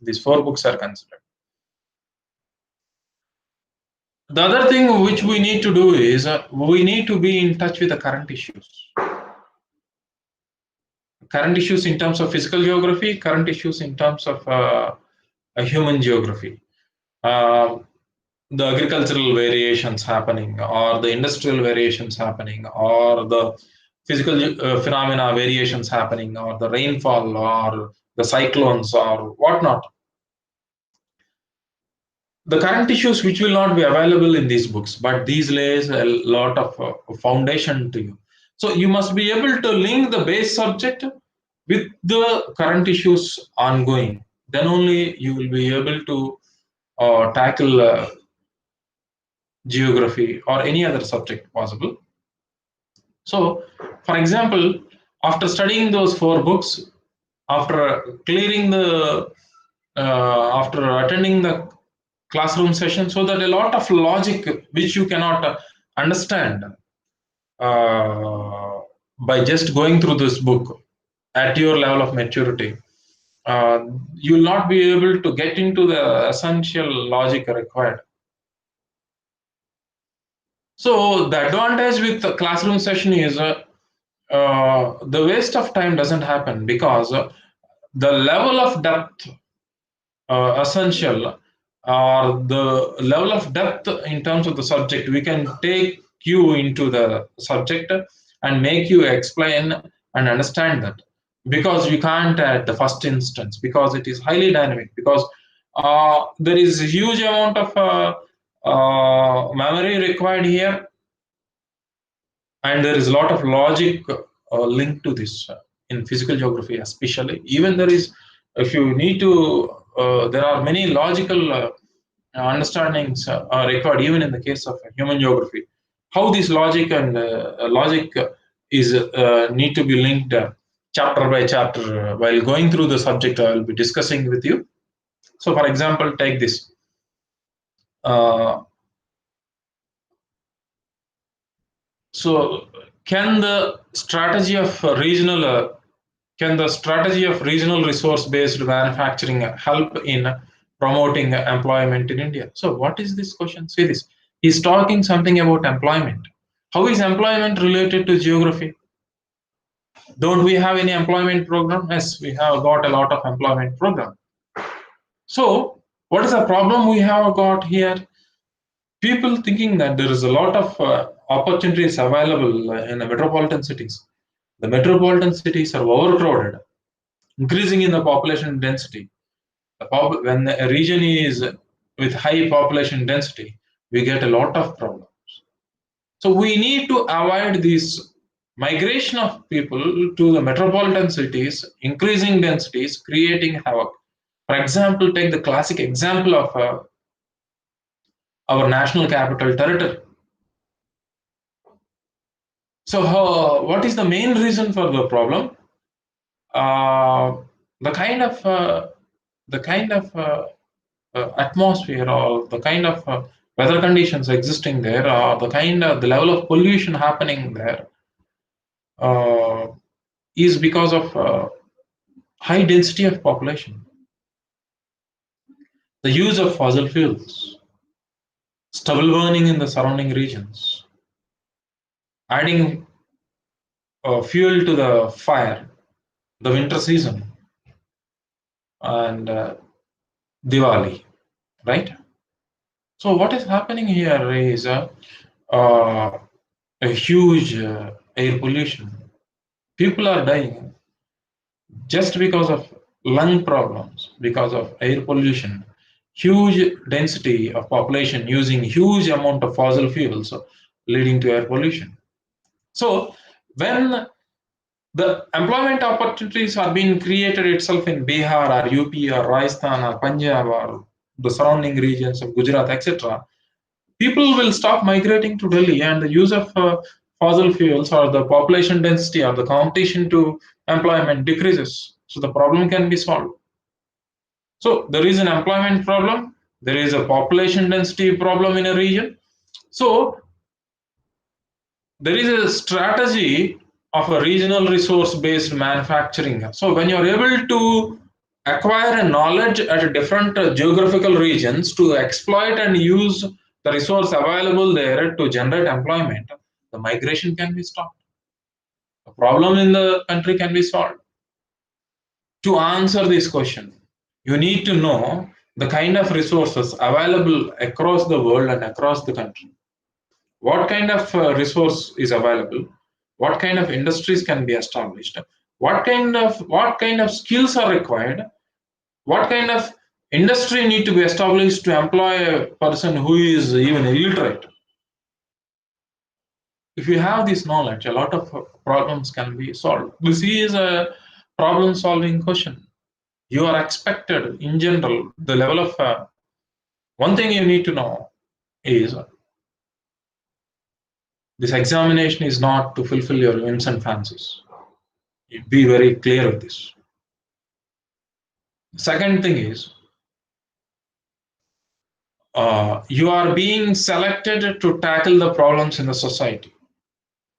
S1: These four books are considered. The other thing which we need to do is we need to be in touch with the current issues. Current issues in terms of physical geography, current issues in terms of a human geography. Uh, the agricultural variations happening, or the industrial variations happening, or the physical phenomena variations happening, or the rainfall, or the cyclones, or whatnot. The current issues which will not be available in these books, but these lays a lot of foundation to you. So you must be able to link the base subject with the current issues ongoing. Then only you will be able to tackle geography or any other subject possible. So, for example, after studying those four books, after clearing the, after attending the classroom session, so that a lot of logic which you cannot understand uh, by just going through this book at your level of maturity, uh, you will not be able to get into the essential logic required. So the advantage with the classroom session is the waste of time doesn't happen, because the level of depth essential, or the level of depth in terms of the subject, we can take you into the subject and make you explain and understand that, because you can't at the first instance, because it is highly dynamic, because there is a huge amount of memory required here, and there is a lot of logic linked to this in physical geography especially. Even there is, if you need to, there are many logical understandings are required even in the case of human geography. How this logic and logic is need to be linked chapter by chapter. While going through the subject, I will be discussing with you. So for example, take this. uh, so can the strategy of regional can the strategy of regional resource based manufacturing help in promoting employment in India? So, what is this question? See this. He's talking something about employment. How is employment related to geography? Don't we have any employment program? Yes, we have got a lot of employment program. So, what is the problem we have got here? People thinking that there is a lot of opportunities available in the metropolitan cities. The metropolitan cities are overcrowded, increasing in the population density. When a region is with high population density, we get a lot of problems. So we need to avoid this migration of people to the metropolitan cities, increasing densities, creating havoc. For example, take the classic example of our national capital territory. So, what is the main reason for the problem? Uh, the kind of the kind of atmosphere, or the kind of weather conditions existing there, or the kind of the level of pollution happening there, uh, is because of high density of population, the use of fossil fuels, stubble burning in the surrounding regions, adding fuel to the fire, the winter season, and Diwali, right? So what is happening here is uh, a huge air pollution. People are dying just because of lung problems, because of air pollution, huge density of population using huge amount of fossil fuels, leading to air pollution. So when the employment opportunities are being created itself in Bihar or UP or Rajasthan or Punjab or the surrounding regions of Gujarat, etc., people will stop migrating to Delhi, and the use of fossil fuels, or the population density, or the competition to employment decreases. So the problem can be solved. So there is an employment problem, there is a population density problem in a region. So there is a strategy of a regional resource based manufacturing. So when you're able to acquire a knowledge at different geographical regions to exploit and use the resource available there to generate employment, the migration can be stopped. The problem in the country can be solved. To answer this question, you need to know the kind of resources available across the world and across the country. What kind of resource is available? What kind of industries can be established? What kind of skills are required? What kind of industry need to be established to employ a person who is even illiterate? If you have this knowledge, a lot of problems can be solved. This is a problem solving question. You are expected in general, the level of one thing you need to know is this examination is not to fulfill your whims and fancies. Be very clear with this. Second thing is, You are being selected to tackle the problems in the society.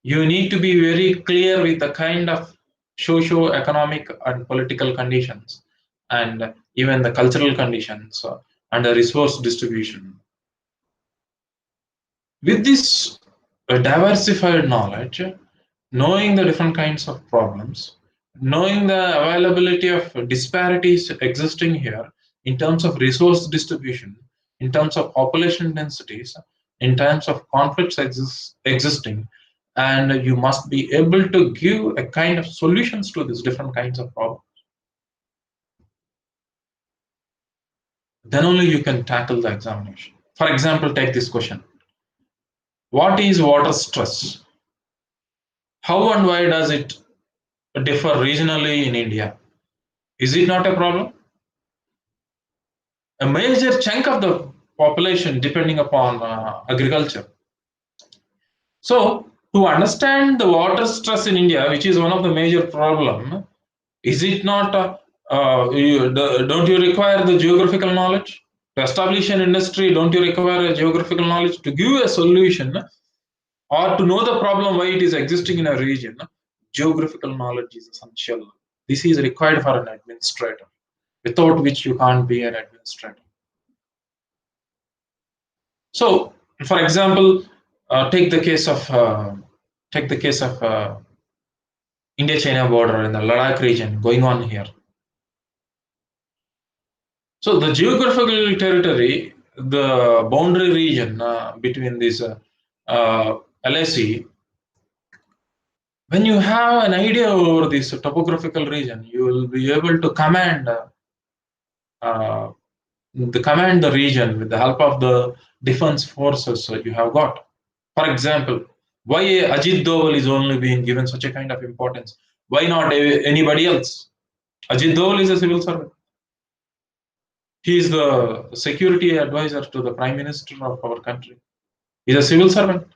S1: You need to be very clear with the kind of socio-economic and political conditions, and even the cultural conditions, and the resource distribution. With this diversified knowledge, knowing the different kinds of problems, knowing the availability of disparities existing here in terms of resource distribution, in terms of population densities, in terms of conflicts existing, and you must be able to give a kind of solutions to these different kinds of problems. Then only you can tackle the examination. For example, take this question: what is water stress? How and why does it differ regionally in India? Is it not a problem? A major chunk of the population depending upon agriculture. So, to understand the water stress in India, which is one of the major problem, is it not? Don't you require the geographical knowledge to establish an industry? Don't you require a geographical knowledge to give a solution or to know the problem why it is existing in a region? Geographical knowledge is essential. This is required for an administrator, without which you can't be an administrator. So, for example, take the case of India-China border in the Ladakh region going on here. So, the geographical territory, the boundary region between this LAC, when you have an idea over this topographical region, you will be able to uh, command the region with the help of the defense forces you have got. For example, why Ajit Doval is only being given such a kind of importance? Why not anybody else? Ajit Doval is a civil servant. He is the security advisor to the Prime Minister of our country. He is a civil servant.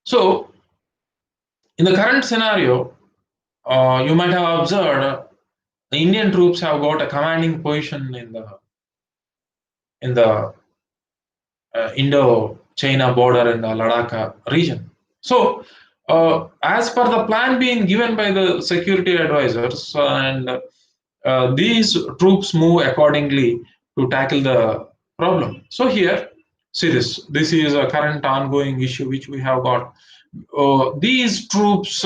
S1: So, in the current scenario, you might have observed the Indian troops have got a commanding position in the Indo-China border in the Ladakh region. So, as per the plan being given by the security advisors, and these troops move accordingly to tackle the problem. So here, see this. This is a current ongoing issue which we have got. These troops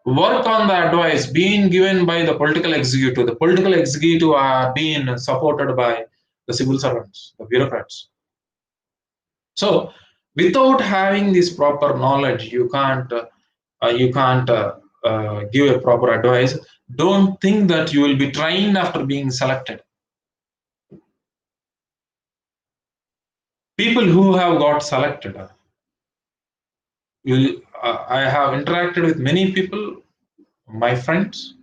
S1: work on the advice being given by the political executive. The political executive are being supported by the civil servants, the bureaucrats. So, without having this proper knowledge, you can't give a proper advice. Don't think that you will be trained after being selected. People who have got selected, I have interacted with many people, my friends,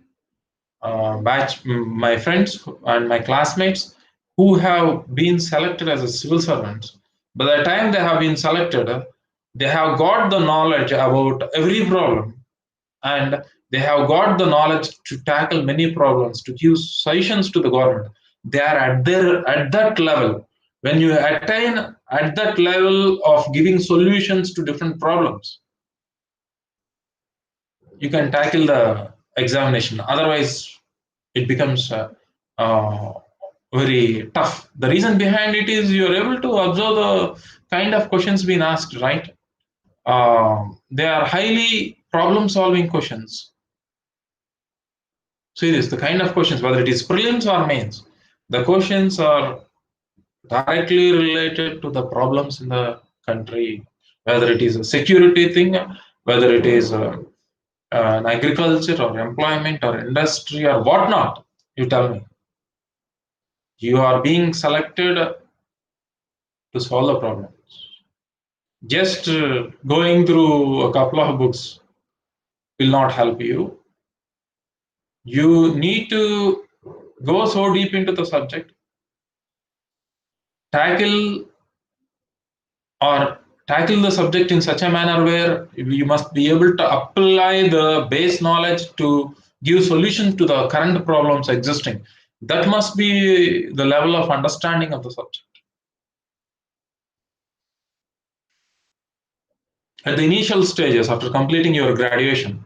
S1: my friends and my classmates who have been selected as a civil servants. By the time they have been selected, they have got the knowledge about every problem, and they have got the knowledge to tackle many problems, to give solutions to the government. They are at that level. When you attain at that level of giving solutions to different problems, you can tackle the examination. Otherwise, it becomes uh, very tough. The reason behind it is you are able to observe the kind of questions being asked, right? They are highly problem-solving questions. See this, the kind of questions, whether it is prelims or mains, the questions are directly related to the problems in the country, whether it is a security thing, whether it is an agriculture or employment or industry or whatnot. You tell me. You are being selected to solve the problems. Just going through a couple of books will not help you. You need to go so deep into the subject, tackle or tackle the subject in such a manner where you must be able to apply the base knowledge to give solutions to the current problems existing. That must be the level of understanding of the subject. At the initial stages, after completing your graduation,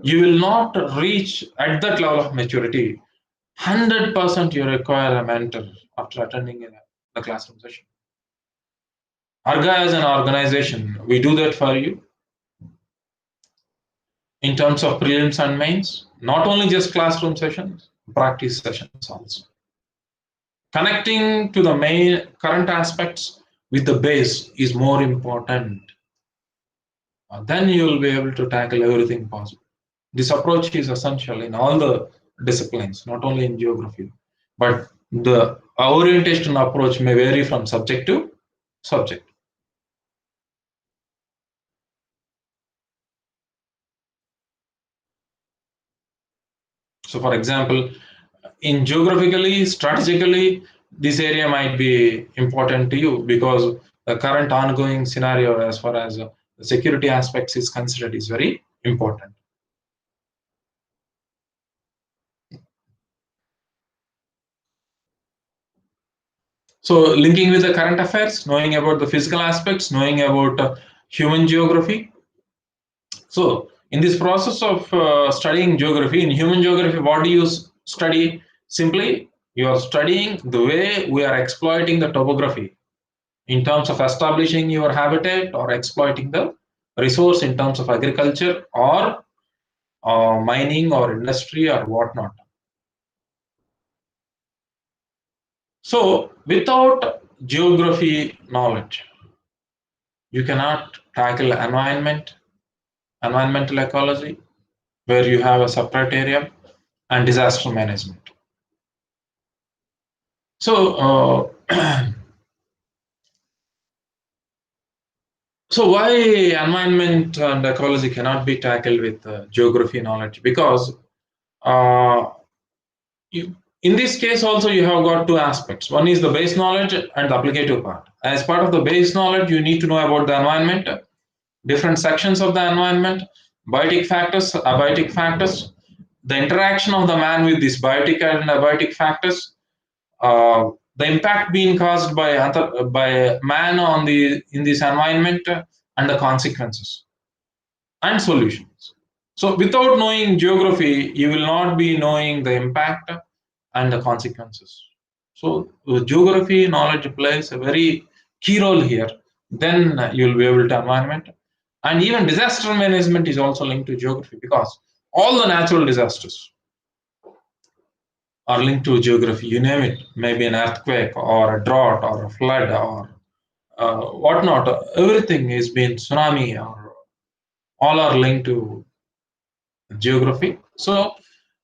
S1: you will not reach at that level of maturity. 100% you require a mentor after attending the classroom session. Arga as an organization, we do that for you in terms of prelims and mains, not only just classroom sessions, practice sessions also. Connecting to the main current aspects with the base is more important. Then you will be able to tackle everything possible. This approach is essential in all the disciplines, not only in geography, but the orientation approach may vary from subject to subject. So, for example, in geographically, strategically, this area might be important to you because the current ongoing scenario, as far as the security aspects is considered, is very important. So, linking with the current affairs, knowing about the physical aspects, knowing about human geography. So, in this process of studying geography, in human geography, what do you study? Simply, you are studying the way we are exploiting the topography in terms of establishing your habitat or exploiting the resource in terms of agriculture or mining or industry or whatnot. So, without geography knowledge, you cannot tackle environmental ecology, where you have a separate area, and disaster management. So, so why environment and ecology cannot be tackled with geography knowledge? Because uh, you, in this case also you have got two aspects. One is the base knowledge and the applicative part. As part of the base knowledge, you need to know about the environment, different sections of the environment, biotic factors, abiotic factors, the interaction of the man with these biotic and abiotic factors, the impact being caused by man on the in this environment, and the consequences and solutions. So without knowing geography, you will not be knowing the impact and the consequences. So geography knowledge plays a very key role here. Then you will be able to environment, and even disaster management is also linked to geography because all the natural disasters are linked to geography. You name it, maybe an earthquake or a drought or a flood or whatnot. Everything is being tsunami or all are linked to geography. So,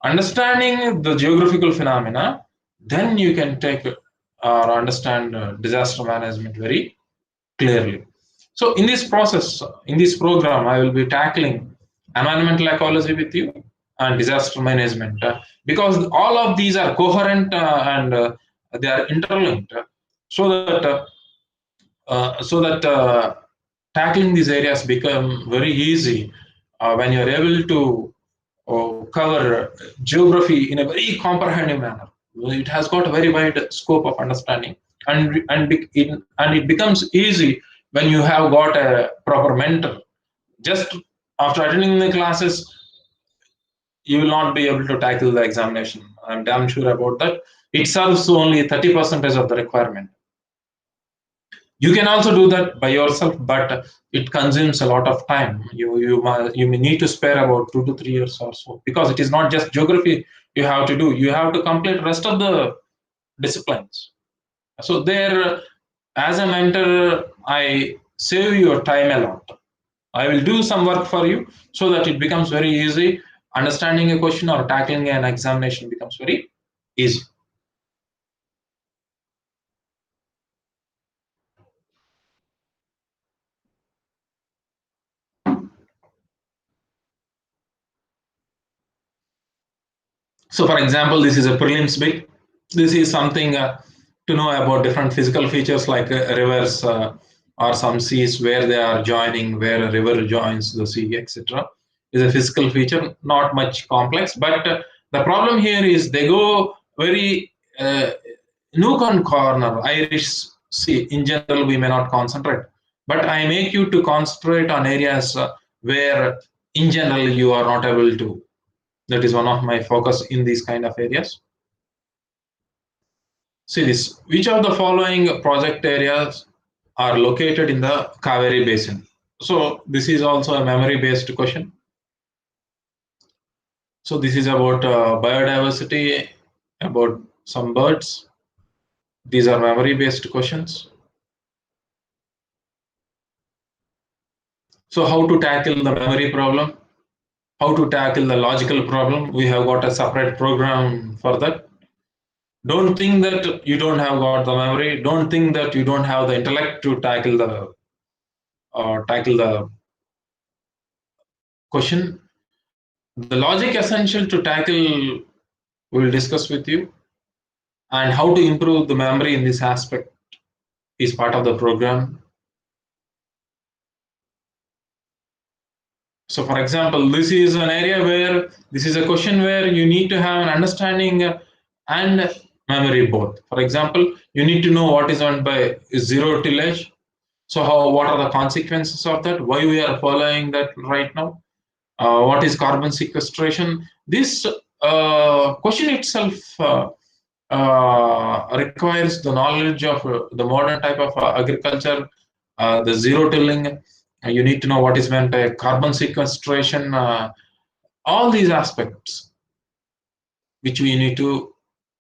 S1: understanding the geographical phenomena, then you can take or understand disaster management very clearly. So, in this process, in this program, I will be tackling environmental ecology with you and disaster management because all of these are coherent and they are interlinked so that tackling these areas become very easy when you're able to cover geography in a very comprehensive manner. It has got a very wide scope of understanding, and it becomes easy when you have got a proper mentor. Just after attending the classes, you will not be able to tackle the examination. I'm damn sure about that. It serves only 30% of the requirement. You can also do that by yourself, but it consumes a lot of time. You may need to spare about 2 to 3 years or so because it is not just geography you have to do. You have to complete rest of the disciplines. So there, as a mentor, I save your time a lot. I will do some work for you so that it becomes very easy. Understanding a question or tackling an examination becomes very easy. So, for example, this is a prelims bit. This is something to know about different physical features like rivers or some seas where they are joining, where a river joins the sea, etc. Is a physical feature, not much complex. But the problem here is they go very nook and corner, Irish. See, in general, we may not concentrate, but I make you to concentrate on areas where, in general, you are not able to. That is one of my focus in these kind of areas. See this. Which of the following project areas are located in the Kaveri Basin? So this is also a memory-based question. So this is about biodiversity, about some birds. These are memory-based questions. So how to tackle the memory problem? How to tackle the logical problem? We have got a separate program for that. Don't think that you don't have got the memory. Don't think that you don't have the intellect to tackle the question. The logic essential to tackle we'll discuss with you, and how to improve the memory in this aspect is part of the program. So for example, this is an area where this is a question where you need to have an understanding and memory both. For example, you need to know what is meant by zero tillage. So what are the consequences of that? Why we are following that right now? What is carbon sequestration? This question itself requires the knowledge of the modern type of agriculture, the zero tilling. You need to know what is meant by carbon sequestration, all these aspects which we need to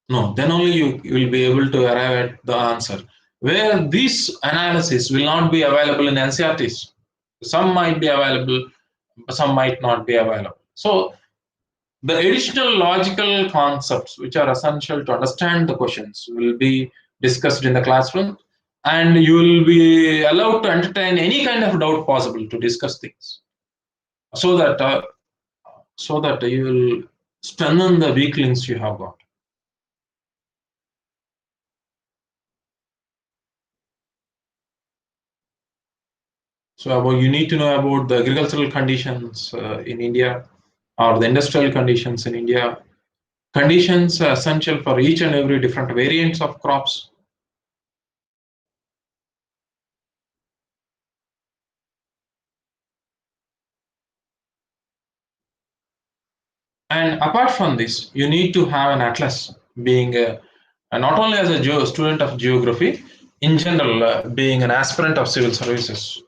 S1: know. Then only you will be able to arrive at the answer. Where this analysis will not be available in NCRTs. Some might be available, some might not be available. So the additional logical concepts which are essential to understand the questions will be discussed in the classroom, and you will be allowed to entertain any kind of doubt possible to discuss things, so that you will strengthen the weak links you have got. So you need to know about the agricultural conditions in India, or the industrial conditions in India. Conditions are essential for each and every different variants of crops. And apart from this, you need to have an atlas, being not only as a student of geography, in general, being an aspirant of civil services,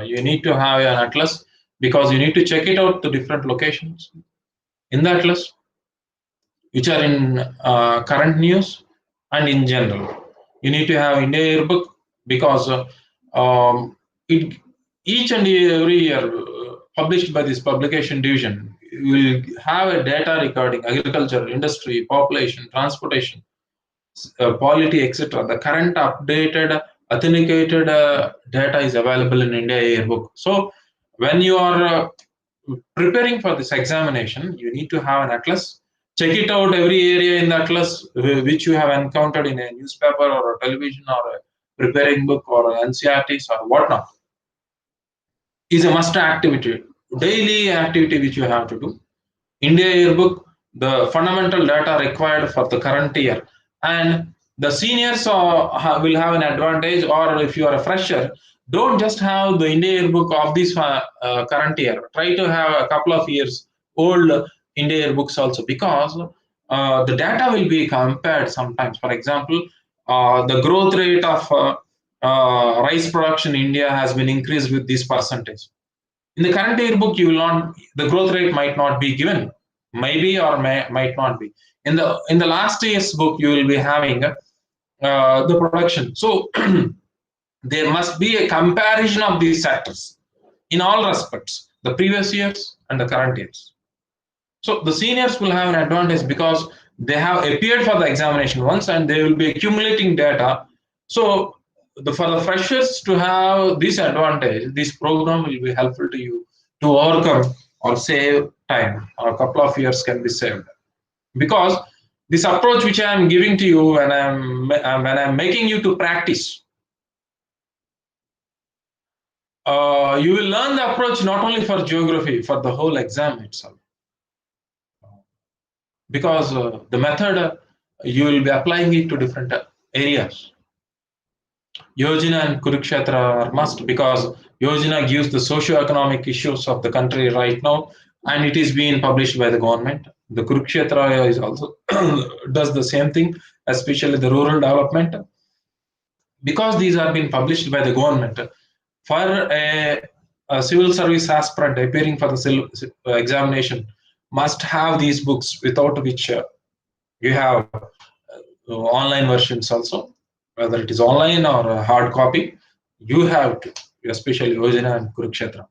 S1: you need to have an atlas, because you need to check it out to different locations in the atlas, which are in current news and in general. You need to have India Yearbook, because it each and every year published by this publication division will have a data regarding agriculture, industry, population, transportation, polity, etc. The current updated, authenticated data is available in India Yearbook. So when you are preparing for this examination, you need to have an atlas. Check it out every area in the atlas which you have encountered in a newspaper or a television or a preparing book or NCRTs or whatnot, is a must activity, daily activity which you have to do. India Yearbook, the fundamental data required for the current year. And the seniors will have an advantage, or if you are a fresher, don't just have the India Yearbook of this current year. Try to have a couple of years old India Yearbooks also, because the data will be compared sometimes. For example, the growth rate of rice production in India has been increased with this percentage. In the current yearbook, you will not, the growth rate might not be given, maybe, or might not be. In the last year's book, you will be having the production. So there must be a comparison of these sectors in all respects, the previous years and the current years. So the seniors will have an advantage, because they have appeared for the examination once and they will be accumulating data. So for the freshers to have this advantage, this program will be helpful to you to overcome or save time, or a couple of years can be saved. Because this approach which I am giving to you, when I'm making you to practice, you will learn the approach not only for geography, for the whole exam itself. Because the method you will be applying it to different areas. Yojana and Kurukshetra are must because Yojana gives the socio-economic issues of the country right now, and it is being published by the government. The Kurukshetra is also does the same thing, especially the rural development, because these are being published by the government. For a civil service aspirant appearing for the examination, must have these books, without which you have online versions also, whether it is online or a hard copy, you have to, especially Yojana and Kurukshetra.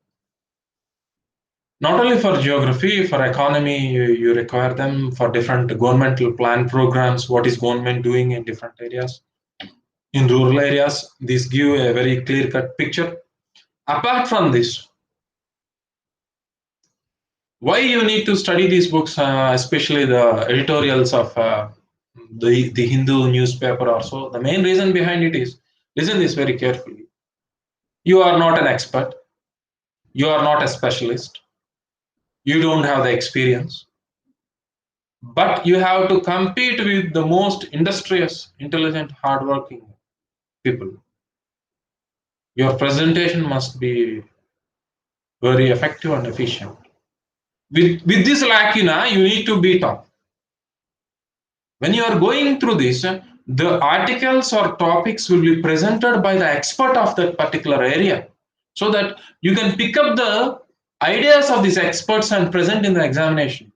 S1: Not only for geography, for economy, you require them for different governmental plan programs, what is government doing in different areas. In rural areas, these give a very clear-cut picture. Apart from this, why you need to study these books, especially the editorials of the Hindu newspaper or so? The main reason behind it is, listen this very carefully. You are not an expert. You are not a specialist. You don't have the experience. But you have to compete with the most industrious, intelligent, hardworking people. Your presentation must be very effective and efficient. With this lacuna, you need to be top. When you are going through this, the articles or topics will be presented by the expert of that particular area, so that you can pick up the ideas of these experts and present in the examination,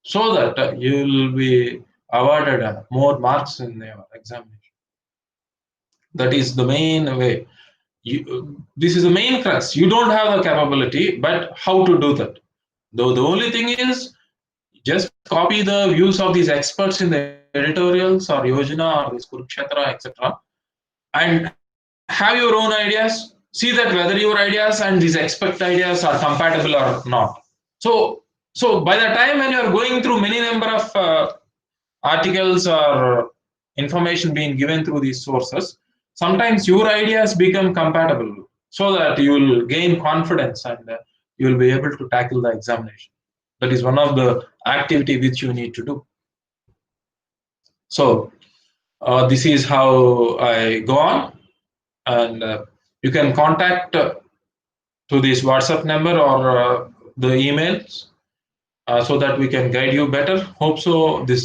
S1: so that you will be awarded more marks in your examination. That is the main way. This is the main crux. You don't have the capability, but how to do that? Though the only thing is, just copy the views of these experts in the editorials or Yojana or this Kurukshetra, etc., and have your own ideas. See that whether your ideas and these expert ideas are compatible or not. So by the time when you are going through many number of articles or information being given through these sources, sometimes your ideas become compatible, so that you will gain confidence and you will be able to tackle the examination. That is one of the activity which you need to do. So this is how I go on, and you can contact to this WhatsApp number or the emails, so that we can guide you better. Hope so. This